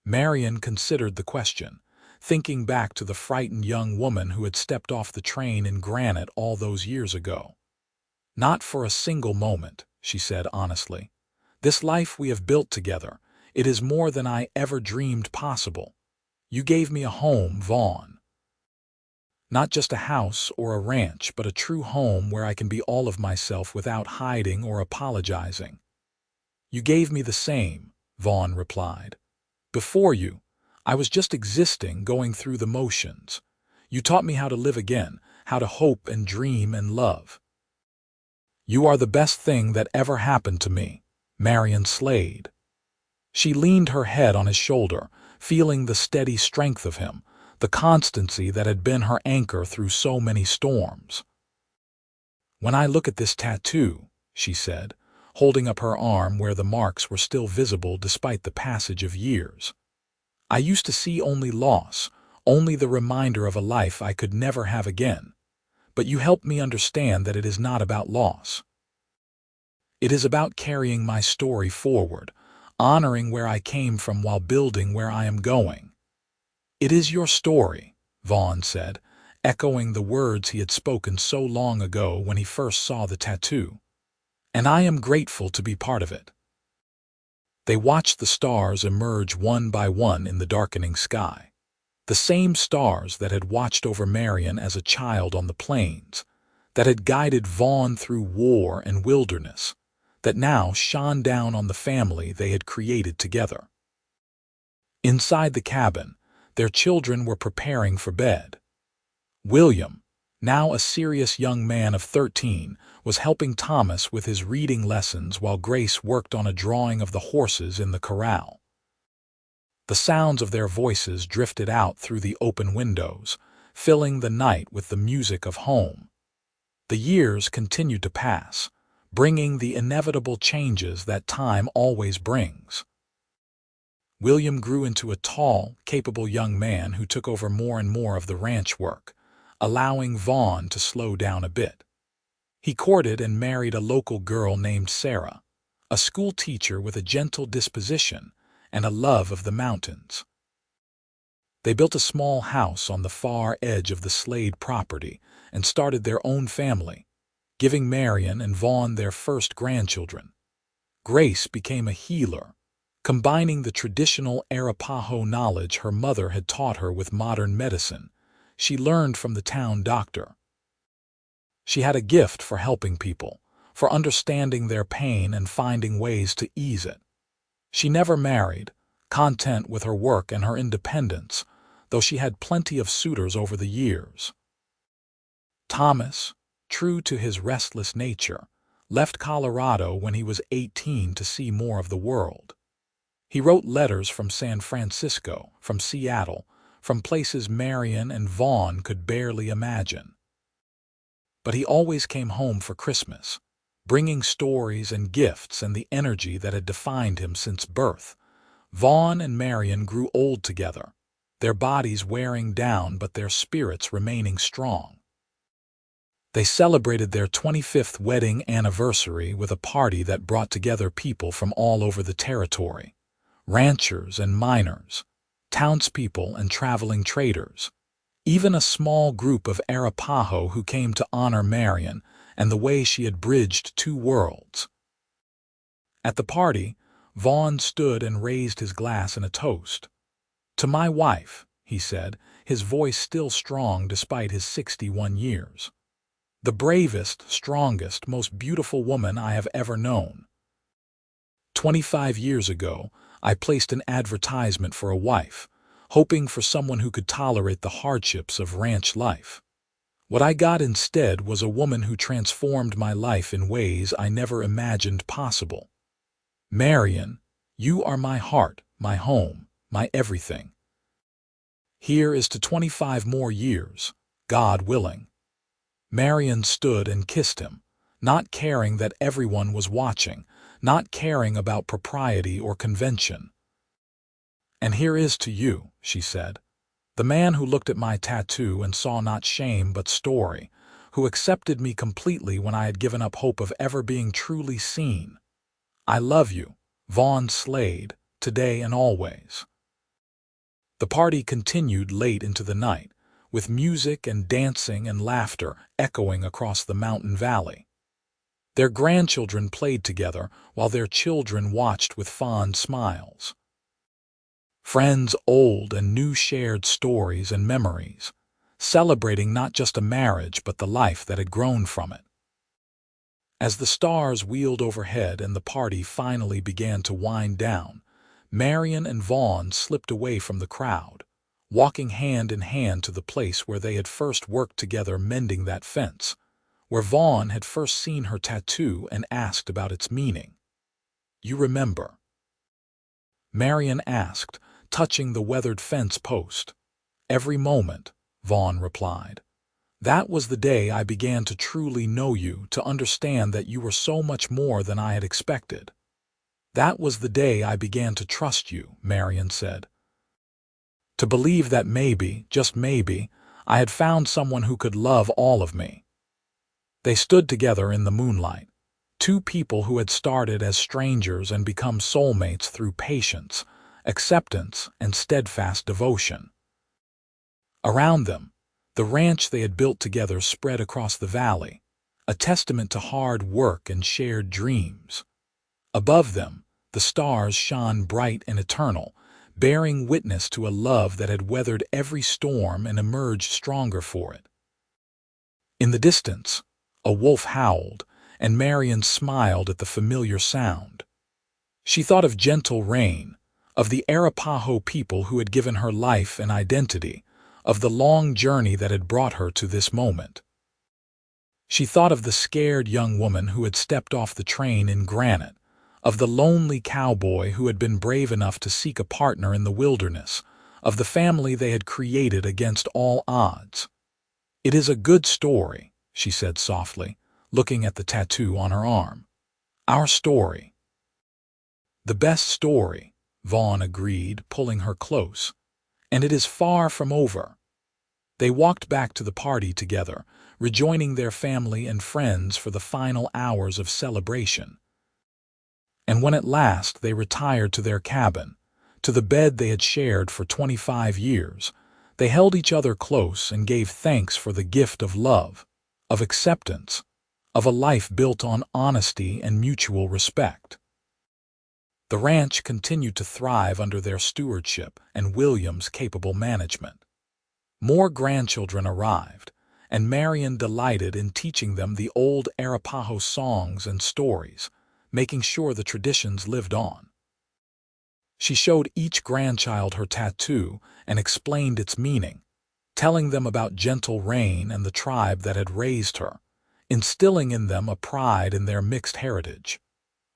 Marianne considered the question, thinking back to the frightened young woman who had stepped off the train in Granite all those years ago. "Not for a single moment," she said honestly. "This life we have built together, it is more than I ever dreamed possible. You gave me a home, Vaughn. Not just a house or a ranch, but a true home where I can be all of myself without hiding or apologizing." "You gave me the same," Vaughn replied. "Before you, I was just existing, going through the motions. You taught me how to live again, how to hope and dream and love. You are the best thing that ever happened to me, Marianne Slade." She leaned her head on his shoulder, feeling the steady strength of him, the constancy that had been her anchor through so many storms. "When I look at this tattoo," she said, holding up her arm where the marks were still visible despite the passage of years, "I used to see only loss, only the reminder of a life I could never have again. But you helped me understand that it is not about loss. It is about carrying my story forward, honoring where I came from while building where I am going." "It is your story," Vaughn said, echoing the words he had spoken so long ago when he first saw the tattoo. "And I am grateful to be part of it." They watched the stars emerge one by one in the darkening sky. The same stars that had watched over Marianne as a child on the plains, that had guided Vaughn through war and wilderness, that now shone down on the family they had created together. Inside the cabin, their children were preparing for bed. William, now a serious young man of 13, was helping Thomas with his reading lessons while Grace worked on a drawing of the horses in the corral. The sounds of their voices drifted out through the open windows, filling the night with the music of home. The years continued to pass, bringing the inevitable changes that time always brings. William grew into a tall, capable young man who took over more and more of the ranch work, allowing Vaughn to slow down a bit. He courted and married a local girl named Sarah, a school teacher with a gentle disposition and a love of the mountains. They built a small house on the far edge of the Slade property and started their own family, giving Marianne and Vaughn their first grandchildren. Grace became a healer, combining the traditional Arapaho knowledge her mother had taught her with modern medicine she learned from the town doctor. She had a gift for helping people, for understanding their pain and finding ways to ease it. She never married, content with her work and her independence, though she had plenty of suitors over the years. Thomas, true to his restless nature, left Colorado when he was 18 to see more of the world. He wrote letters from San Francisco, from Seattle, from places Marianne and Vaughn could barely imagine. But he always came home for Christmas, bringing stories and gifts and the energy that had defined him since birth. Vaughn and Marianne grew old together, their bodies wearing down but their spirits remaining strong. They celebrated their 25th wedding anniversary with a party that brought together people from all over the territory. ranchers and miners, townspeople and traveling traders, even a small group of Arapaho who came to honor Marianne and the way she had bridged two worlds. At the party, Vaughn stood and raised his glass in a toast. "To my wife," he said, his voice still strong despite his 61 years. "The bravest, strongest, most beautiful woman I have ever known. 25 years ago, I placed an advertisement for a wife, hoping for someone who could tolerate the hardships of ranch life. What I got instead was a woman who transformed my life in ways I never imagined possible. Marianne, you are my heart, my home, my everything. Here is to 25 more years, God willing." Marianne stood and kissed him, not caring that everyone was watching, not caring about propriety or convention. "And here is to you," she said, "the man who looked at my tattoo and saw not shame but story, who accepted me completely when I had given up hope of ever being truly seen. I love you, Vaughn Slade, today and always." The party continued late into the night, with music and dancing and laughter echoing across the mountain valley. Their grandchildren played together while their children watched with fond smiles. Friends old and new shared stories and memories, celebrating not just a marriage but the life that had grown from it. As the stars wheeled overhead and the party finally began to wind down, Marianne and Vaughn slipped away from the crowd, walking hand in hand to the place where they had first worked together mending that fence, where Vaughn had first seen her tattoo and asked about its meaning. "You remember?" Marianne asked, touching the weathered fence post. "Every moment," Vaughn replied. "That was the day I began to truly know you, to understand that you were so much more than I had expected. That was the day I began to trust you," Marianne said. "To believe that maybe, just maybe, I had found someone who could love all of me." They stood together in the moonlight, two people who had started as strangers and become soulmates through patience, acceptance, and steadfast devotion. Around them, the ranch they had built together spread across the valley, a testament to hard work and shared dreams. Above them, the stars shone bright and eternal, bearing witness to a love that had weathered every storm and emerged stronger for it. In the distance, a wolf howled, and Marianne smiled at the familiar sound. She thought of gentle rain, of the Arapaho people who had given her life and identity, of the long journey that had brought her to this moment. She thought of the scared young woman who had stepped off the train in granite, of the lonely cowboy who had been brave enough to seek a partner in the wilderness, of the family they had created against all odds. "It is a good story," she said softly, looking at the tattoo on her arm. "Our story." "The best story," Vaughn agreed, pulling her close. "And it is far from over." They walked back to the party together, rejoining their family and friends for the final hours of celebration. And when at last they retired to their cabin, to the bed they had shared for 25 years, they held each other close and gave thanks for the gift of love, of acceptance, of a life built on honesty and mutual respect. The ranch continued to thrive under their stewardship and William's capable management. More grandchildren arrived, and Marianne delighted in teaching them the old Arapaho songs and stories, making sure the traditions lived on. She showed each grandchild her tattoo and explained its meaning, telling them about gentle rain and the tribe that had raised her, instilling in them a pride in their mixed heritage.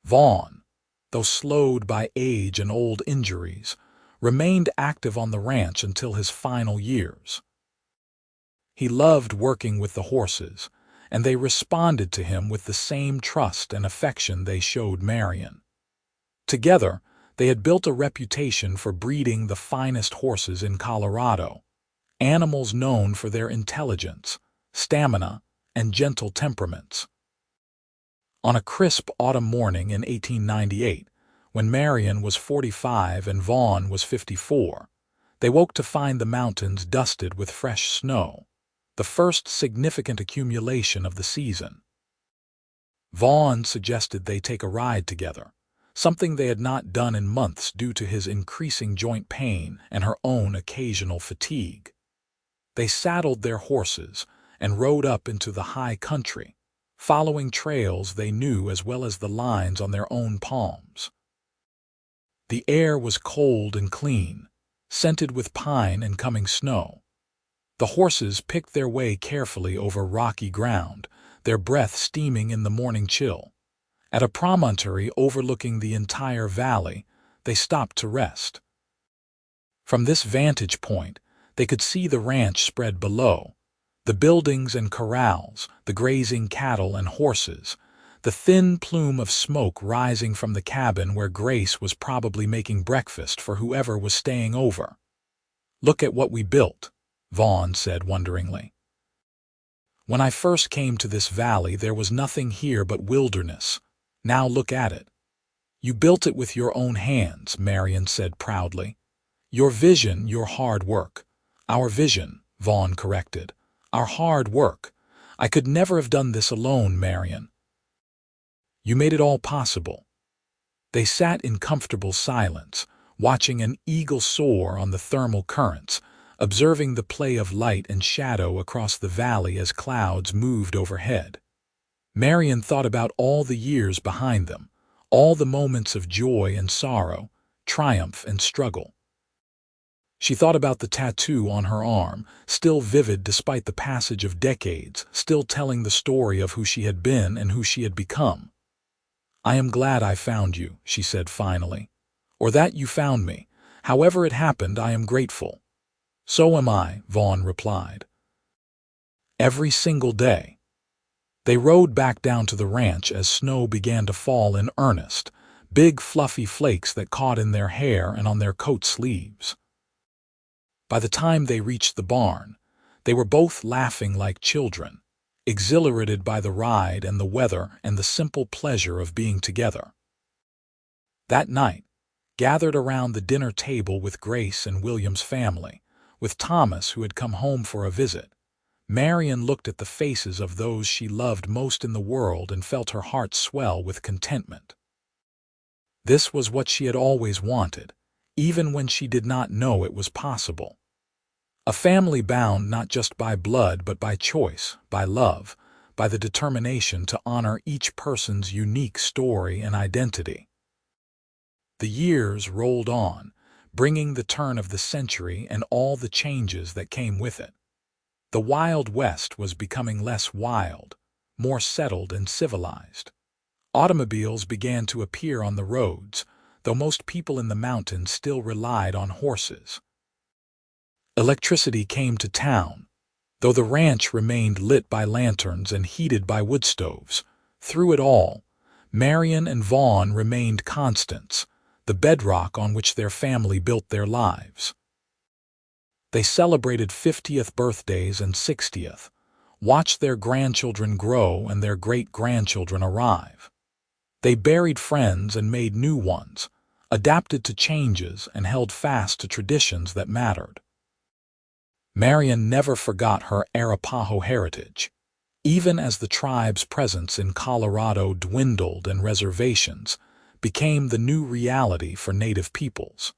Vaughn, though slowed by age and old injuries, remained active on the ranch until his final years. He loved working with the horses, and they responded to him with the same trust and affection they showed Marianne. Together, they had built a reputation for breeding the finest horses in Colorado, animals known for their intelligence, stamina, and gentle temperaments. On a crisp autumn morning in 1898, when Marianne was 45 and Vaughn was 54. They woke to find the mountains dusted with fresh snow, the first significant accumulation of the season. Vaughn suggested they take a ride together, something they had not done in months due to his increasing joint pain and her own occasional fatigue. They saddled their horses and rode up into the high country, following trails they knew as well as the lines on their own palms. The air was cold and clean, scented with pine and coming snow. The horses picked their way carefully over rocky ground, their breath steaming in the morning chill. At a promontory overlooking the entire valley, they stopped to rest. From this vantage point, they could see the ranch spread below, the buildings and corrals, the grazing cattle and horses, the thin plume of smoke rising from the cabin where Grace was probably making breakfast for whoever was staying over. "Look at what we built," Vaughn said wonderingly. "When I first came to this valley, there was nothing here but wilderness. Now look at it." "You built it with your own hands," Marianne said proudly. "Your vision, your hard work." "Our vision," Vaughn corrected. "Our hard work. I could never have done this alone, Marianne. You made it all possible." They sat in comfortable silence, watching an eagle soar on the thermal currents, observing the play of light and shadow across the valley as clouds moved overhead. Marianne thought about all the years behind them, all the moments of joy and sorrow, triumph and struggle. She thought about the tattoo on her arm, still vivid despite the passage of decades, still telling the story of who she had been and who she had become. "I am glad I found you," she said finally. "Or that you found me. However it happened, I am grateful." "So am I," Vaughn replied. "Every single day." They rode back down to the ranch as snow began to fall in earnest, big fluffy flakes that caught in their hair and on their coat sleeves. By the time they reached the barn, they were both laughing like children, exhilarated by the ride and the weather and the simple pleasure of being together. That night, gathered around the dinner table with Grace and William's family, with Thomas who had come home for a visit, Marianne looked at the faces of those she loved most in the world and felt her heart swell with contentment. This was what she had always wanted, even when she did not know it was possible. A family bound not just by blood but by choice, by love, by the determination to honor each person's unique story and identity. The years rolled on, bringing the turn of the century and all the changes that came with it. The Wild West was becoming less wild, more settled and civilized. Automobiles began to appear on the roads, though most people in the mountains still relied on horses. Electricity came to town, though the ranch remained lit by lanterns and heated by wood stoves. Through it all, Marianne and Vaughn remained constants, the bedrock on which their family built their lives. They celebrated 50th birthdays and 60th, watched their grandchildren grow and their great-grandchildren arrive. They buried friends and made new ones, adapted to changes and held fast to traditions that mattered. Marianne never forgot her Arapaho heritage, even as the tribe's presence in Colorado dwindled and reservations became the new reality for Native peoples.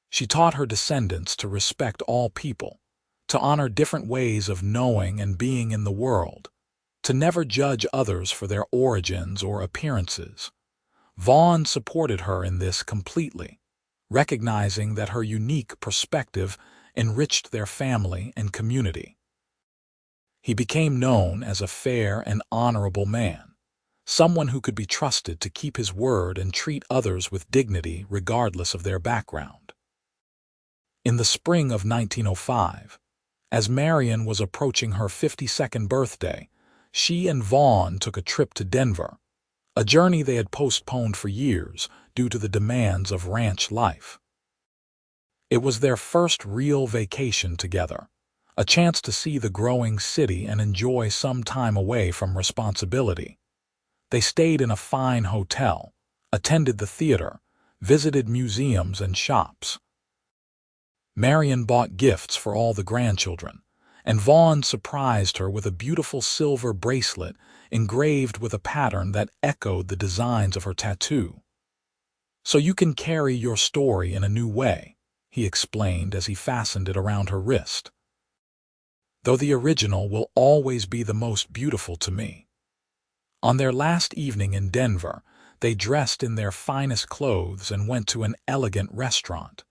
She taught her descendants to respect all people, to honor different ways of knowing and being in the world, to never judge others for their origins or appearances. Vaughn supported her in this completely, recognizing that her unique perspective enriched their family and community. He became known as a fair and honorable man, someone who could be trusted to keep his word and treat others with dignity regardless of their background. In the spring of 1905, as Marianne was approaching her 52nd birthday, she and Vaughn took a trip to Denver, a journey they had postponed for years due to the demands of ranch life. It was their first real vacation together, a chance to see the growing city and enjoy some time away from responsibility. They stayed in a fine hotel, attended the theater, visited museums and shops. Marianne bought gifts for all the grandchildren, and Vaughn surprised her with a beautiful silver bracelet engraved with a pattern that echoed the designs of her tattoo. "So you can carry your story in a new way," he explained as he fastened it around her wrist. "Though the original will always be the most beautiful to me." On their last evening in Denver, they dressed in their finest clothes and went to an elegant restaurant.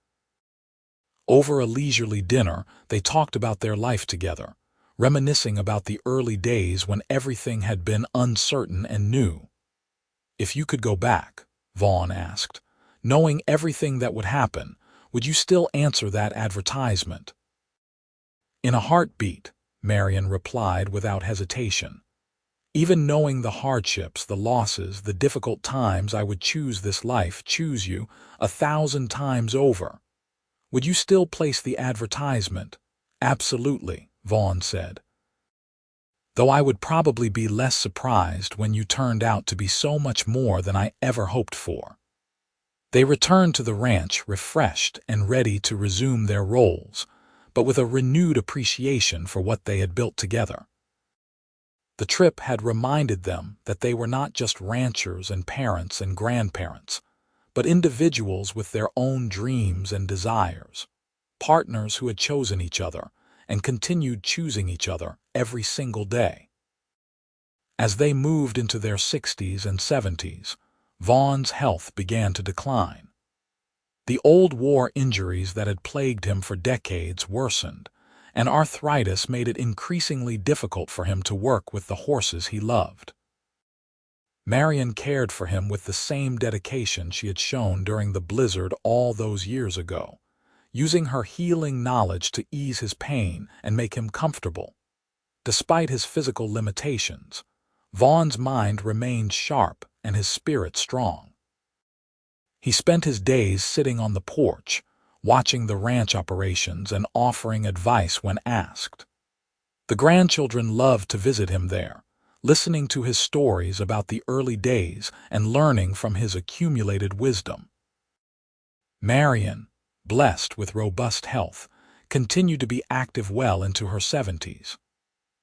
Over a leisurely dinner, they talked about their life together, reminiscing about the early days when everything had been uncertain and new. "If you could go back," Vaughn asked, "knowing everything that would happen, would you still answer that advertisement?" "In a heartbeat," Marianne replied without hesitation. "Even knowing the hardships, the losses, the difficult times, I would choose this life, choose you, 1,000 times over." "Would you still place the advertisement?" "Absolutely," Vaughn said. "Though I would probably be less surprised when you turned out to be so much more than I ever hoped for." They returned to the ranch refreshed and ready to resume their roles, but with a renewed appreciation for what they had built together. The trip had reminded them that they were not just ranchers and parents and grandparents, but individuals with their own dreams and desires, partners who had chosen each other and continued choosing each other every single day. As they moved into their 60s and 70s, Vaughn's health began to decline. The old war injuries that had plagued him for decades worsened, and arthritis made it increasingly difficult for him to work with the horses he loved. Marianne cared for him with the same dedication she had shown during the blizzard all those years ago, using her healing knowledge to ease his pain and make him comfortable. Despite his physical limitations, Vaughn's mind remained sharp and his spirit strong. He spent his days sitting on the porch, watching the ranch operations and offering advice when asked. The grandchildren loved to visit him there, listening to his stories about the early days and learning from his accumulated wisdom. Marianne, blessed with robust health, continued to be active well into her 70s.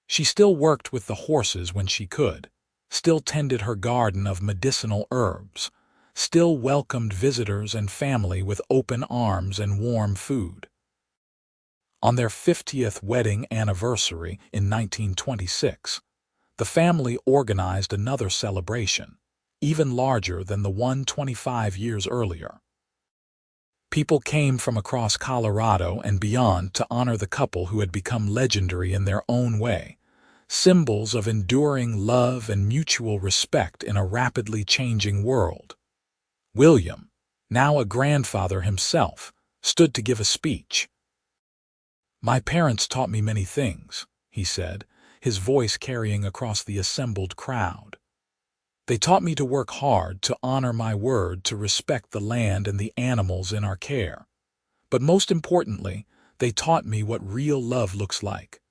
She still worked with the horses when she could, still tended her garden of medicinal herbs, still welcomed visitors and family with open arms and warm food. On their 50th wedding anniversary in 1926, the family organized another celebration, even larger than the one 25 years earlier. People came from across Colorado and beyond to honor the couple who had become legendary in their own way, symbols of enduring love and mutual respect in a rapidly changing world. William, now a grandfather himself, stood to give a speech. "My parents taught me many things," he said, his voice carrying across the assembled crowd. "They taught me to work hard, to honor my word, to respect the land and the animals in our care. But most importantly, they taught me what real love looks like.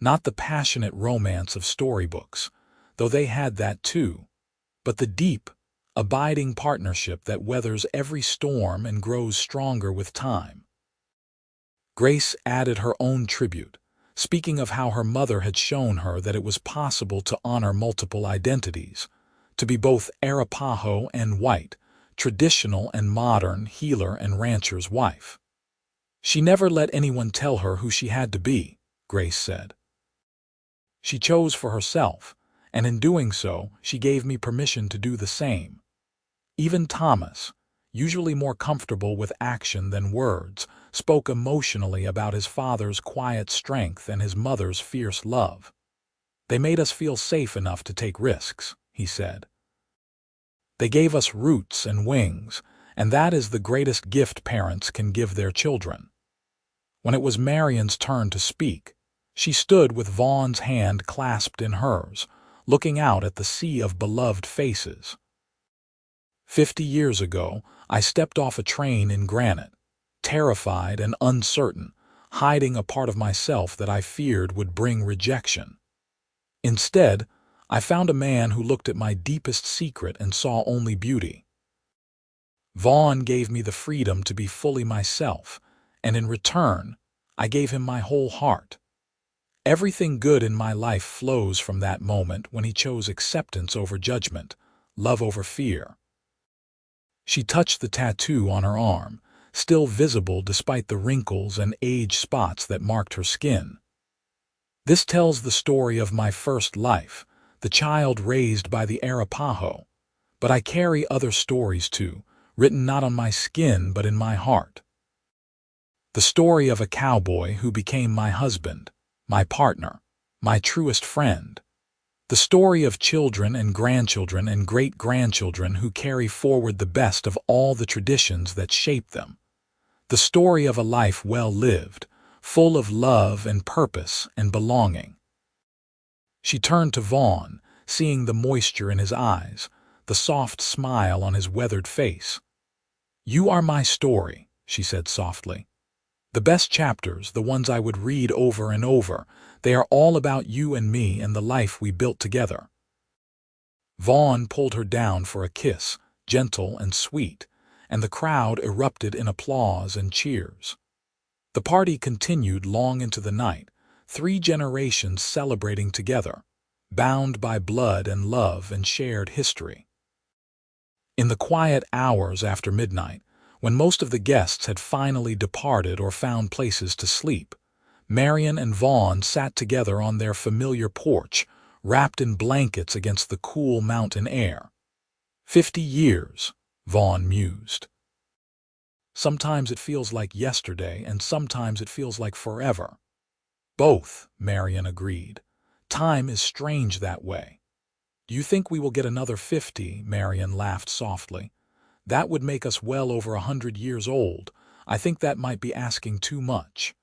Not the passionate romance of storybooks, though they had that too, but the deep, abiding partnership that weathers every storm and grows stronger with time." Grace added her own tribute, speaking of how her mother had shown her that it was possible to honor multiple identities, to be both Arapaho and white, traditional and modern, healer and rancher's wife. "She never let anyone tell her who she had to be," Grace said. "She chose for herself, and in doing so, she gave me permission to do the same." Even Thomas, usually more comfortable with action than words, spoke emotionally about his father's quiet strength and his mother's fierce love. "They made us feel safe enough to take risks," he said. "They gave us roots and wings, and that is the greatest gift parents can give their children." When it was Marianne's turn to speak, she stood with Vaughn's hand clasped in hers, looking out at the sea of beloved faces. 50 years ago, I stepped off a train in Granite, terrified and uncertain, hiding a part of myself that I feared would bring rejection. Instead, I found a man who looked at my deepest secret and saw only beauty. Vaughn gave me the freedom to be fully myself, and in return, I gave him my whole heart. Everything good in my life flows from that moment when he chose acceptance over judgment, love over fear. She touched the tattoo on her arm, still visible despite the wrinkles and age spots that marked her skin. This tells the story of my first life, the child raised by the Arapaho, but I carry other stories too, written not on my skin but in my heart. The story of a cowboy who became my husband, my partner, my truest friend. The story of children and grandchildren and great-grandchildren who carry forward the best of all the traditions that shape them. The story of a life well lived, full of love and purpose and belonging. She turned to Vaughn, seeing the moisture in his eyes, the soft smile on his weathered face. "You are my story," she said softly. "The best chapters, the ones I would read over and over, they are all about you and me and the life we built together." Vaughn pulled her down for a kiss, gentle and sweet, and the crowd erupted in applause and cheers. The party continued long into the night, 3 generations celebrating together, bound by blood and love and shared history. In the quiet hours after midnight, when most of the guests had finally departed or found places to sleep, Marianne and Vaughn sat together on their familiar porch, wrapped in blankets against the cool mountain air. 50 years, Vaughn mused. Sometimes it feels like yesterday, and sometimes it feels like forever. Both, Marianne agreed. Time is strange that way. Do you think we will get another 50? Marianne laughed softly. That would make us well over 100 years old. I think that might be asking too much.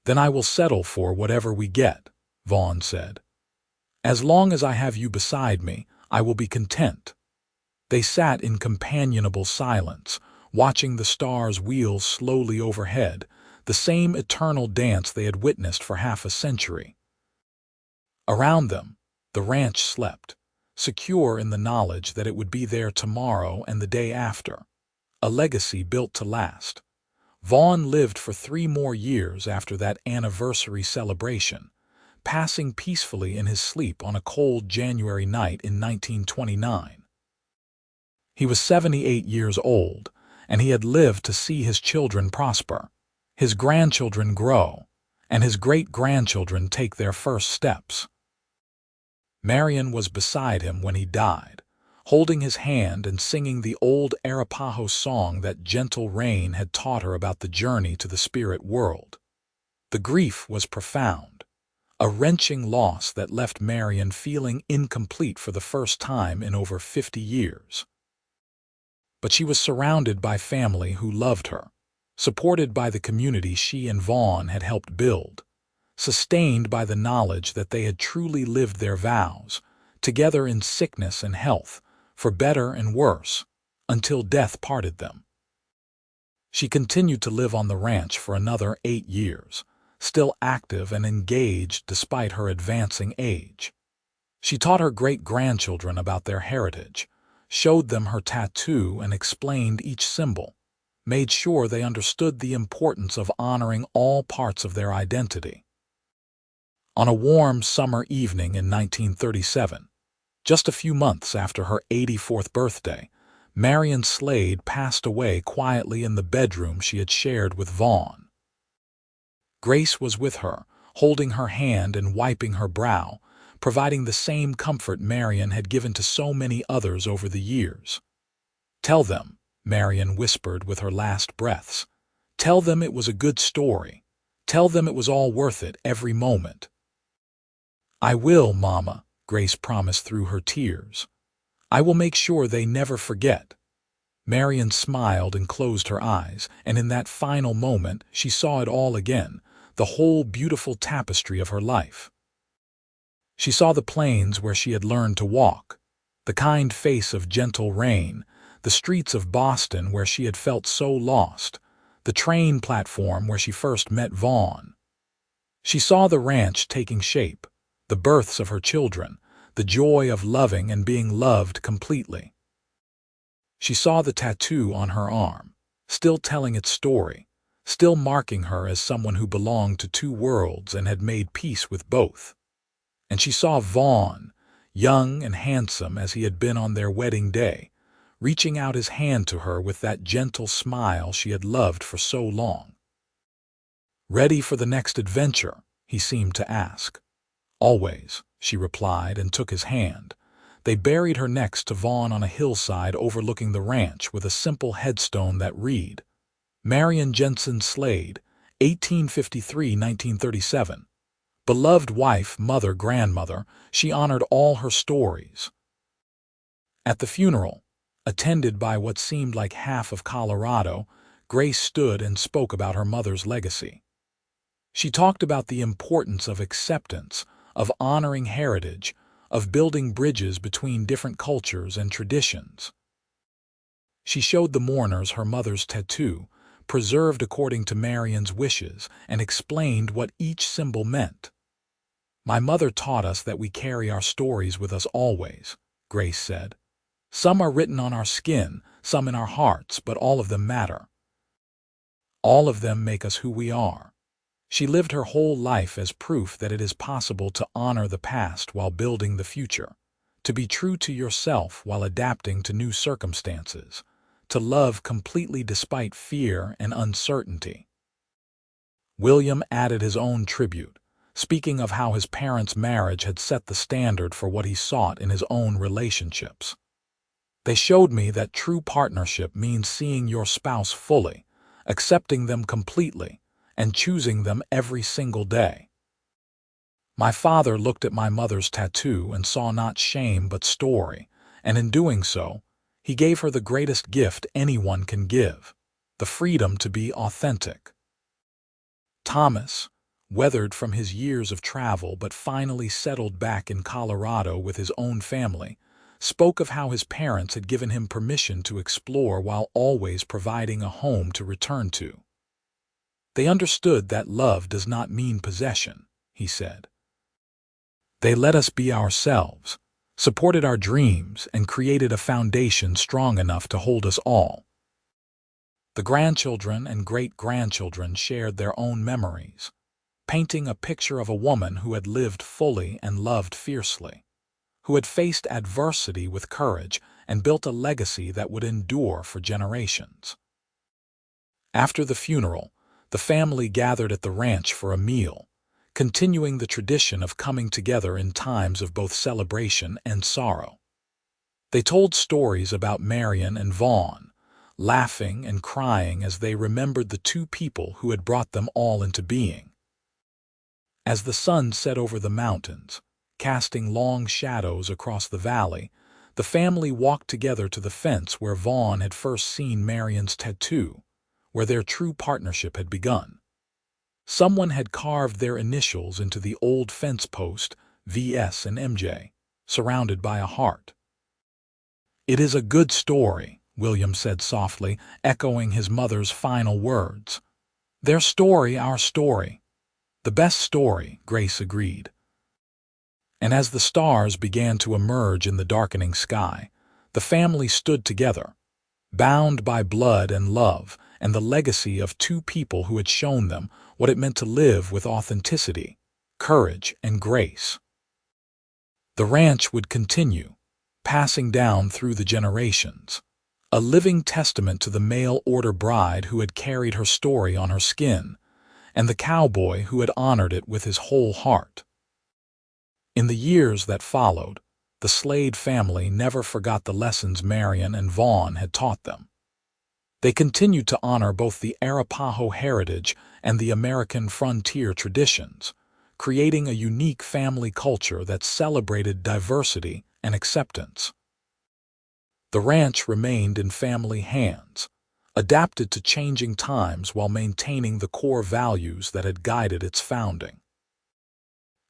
Then I will settle for whatever we get, Vaughn said. As long as I have you beside me, I will be content. They sat in companionable silence, watching the stars wheel slowly overhead, the same eternal dance they had witnessed for half a century. Around them, the ranch slept, secure in the knowledge that it would be there tomorrow and the day after, a legacy built to last. Vaughn lived for 3 more years after that anniversary celebration, passing peacefully in his sleep on a cold January night in 1929. He was 78 years old, and he had lived to see his children prosper, his grandchildren grow, and his great-grandchildren take their first steps. Marianne was beside him when he died, holding his hand and singing the old Arapaho song that gentle rain had taught her about the journey to the spirit world. The grief was profound, a wrenching loss that left Marianne feeling incomplete for the first time in over 50 years. But she was surrounded by family who loved her, supported by the community she and Vaughn had helped build, sustained by the knowledge that they had truly lived their vows, together in sickness and health, for better and worse, until death parted them. She continued to live on the ranch for another 8 years, still active and engaged despite her advancing age. She taught her great-grandchildren about their heritage, showed them her tattoo and explained each symbol, made sure they understood the importance of honoring all parts of their identity. On a warm summer evening in 1937, just a few months after her 84th birthday, Marianne Slade passed away quietly in the bedroom she had shared with Vaughn. Grace was with her, holding her hand and wiping her brow, providing the same comfort Marianne had given to so many others over the years. "Tell them," Marianne whispered with her last breaths. "Tell them it was a good story. Tell them it was all worth it, every moment." "I will, Mama," Grace promised through her tears. "I will make sure they never forget." Marianne smiled and closed her eyes, and in that final moment she saw it all again, the whole beautiful tapestry of her life. She saw the plains where she had learned to walk, the kind face of gentle rain, the streets of Boston where she had felt so lost, the train platform where she first met Vaughn. She saw the ranch taking shape, the births of her children, the joy of loving and being loved completely. She saw the tattoo on her arm, still telling its story, still marking her as someone who belonged to two worlds and had made peace with both. And she saw Vaughn, young and handsome as he had been on their wedding day, reaching out his hand to her with that gentle smile she had loved for so long. "Ready for the next adventure?" he seemed to ask. "Always," she replied and took his hand. They buried her next to Vaughn on a hillside overlooking the ranch with a simple headstone that read, "Marianne Jensen Slade, 1853–1937. Beloved wife, mother, grandmother, she honored all her stories." At the funeral, attended by what seemed like half of Colorado, Grace stood and spoke about her mother's legacy. She talked about the importance of acceptance, of honoring heritage, of building bridges between different cultures and traditions. She showed the mourners her mother's tattoo, preserved according to Marianne's wishes, and explained what each symbol meant. "My mother taught us that we carry our stories with us always," Grace said. "Some are written on our skin, some in our hearts, but all of them matter. All of them make us who we are." She lived her whole life as proof that it is possible to honor the past while building the future, to be true to yourself while adapting to new circumstances, to love completely despite fear and uncertainty. William added his own tribute, speaking of how his parents' marriage had set the standard for what he sought in his own relationships. "They showed me that true partnership means seeing your spouse fully, accepting them completely, and choosing them every single day. My father looked at my mother's tattoo and saw not shame but story, and in doing so, he gave her the greatest gift anyone can give, the freedom to be authentic." Thomas, weathered from his years of travel but finally settled back in Colorado with his own family, spoke of how his parents had given him permission to explore while always providing a home to return to. "They understood that love does not mean possession," he said. "They let us be ourselves, supported our dreams, and created a foundation strong enough to hold us all." The grandchildren and great-grandchildren shared their own memories, painting a picture of a woman who had lived fully and loved fiercely, who had faced adversity with courage and built a legacy that would endure for generations. After the funeral, the family gathered at the ranch for a meal, continuing the tradition of coming together in times of both celebration and sorrow. They told stories about Marianne and Vaughn, laughing and crying as they remembered the two people who had brought them all into being. As the sun set over the mountains, casting long shadows across the valley, the family walked together to the fence where Vaughn had first seen Marianne's tattoo, where their true partnership had begun. Someone had carved their initials into the old fence post, VS and MJ, surrounded by a heart. "It is a good story," William said softly, echoing his mother's final words. "Their story, our story." "The best story," Grace agreed. And as the stars began to emerge in the darkening sky, the family stood together, bound by blood and love, and the legacy of two people who had shown them what it meant to live with authenticity, courage, and grace. The ranch would continue, passing down through the generations, a living testament to the mail-order bride who had carried her story on her skin, and the cowboy who had honored it with his whole heart. In the years that followed, the Slade family never forgot the lessons Marianne and Vaughn had taught them. They continued to honor both the Arapaho heritage and the American frontier traditions, creating a unique family culture that celebrated diversity and acceptance. The ranch remained in family hands, adapted to changing times while maintaining the core values that had guided its founding.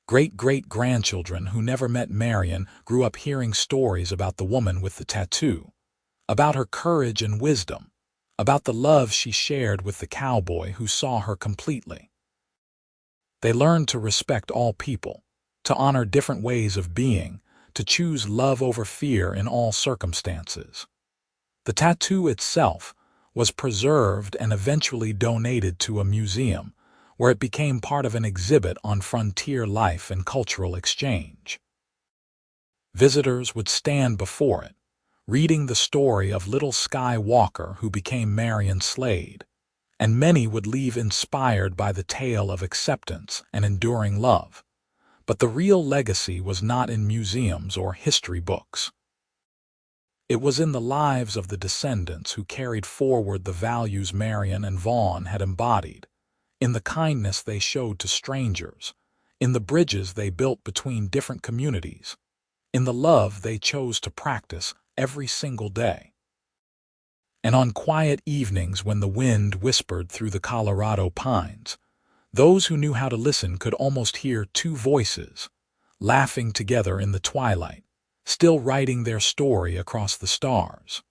Great-great-grandchildren who never met Marianne grew up hearing stories about the woman with the tattoo, about her courage and wisdom, about the love she shared with the cowboy who saw her completely. They learned to respect all people, to honor different ways of being, to choose love over fear in all circumstances. The tattoo itself was preserved and eventually donated to a museum, where it became part of an exhibit on frontier life and cultural exchange. Visitors would stand before it, reading the story of little Sky Walker who became Marianne Slade, and many would leave inspired by the tale of acceptance and enduring love. But the real legacy was not in museums or history books. It was in the lives of the descendants who carried forward the values Marianne and Vaughn had embodied, in the kindness they showed to strangers, in the bridges they built between different communities, in the love they chose to practice every single day. And on quiet evenings when the wind whispered through the Colorado pines, those who knew how to listen could almost hear two voices, laughing together in the twilight, still writing their story across the stars.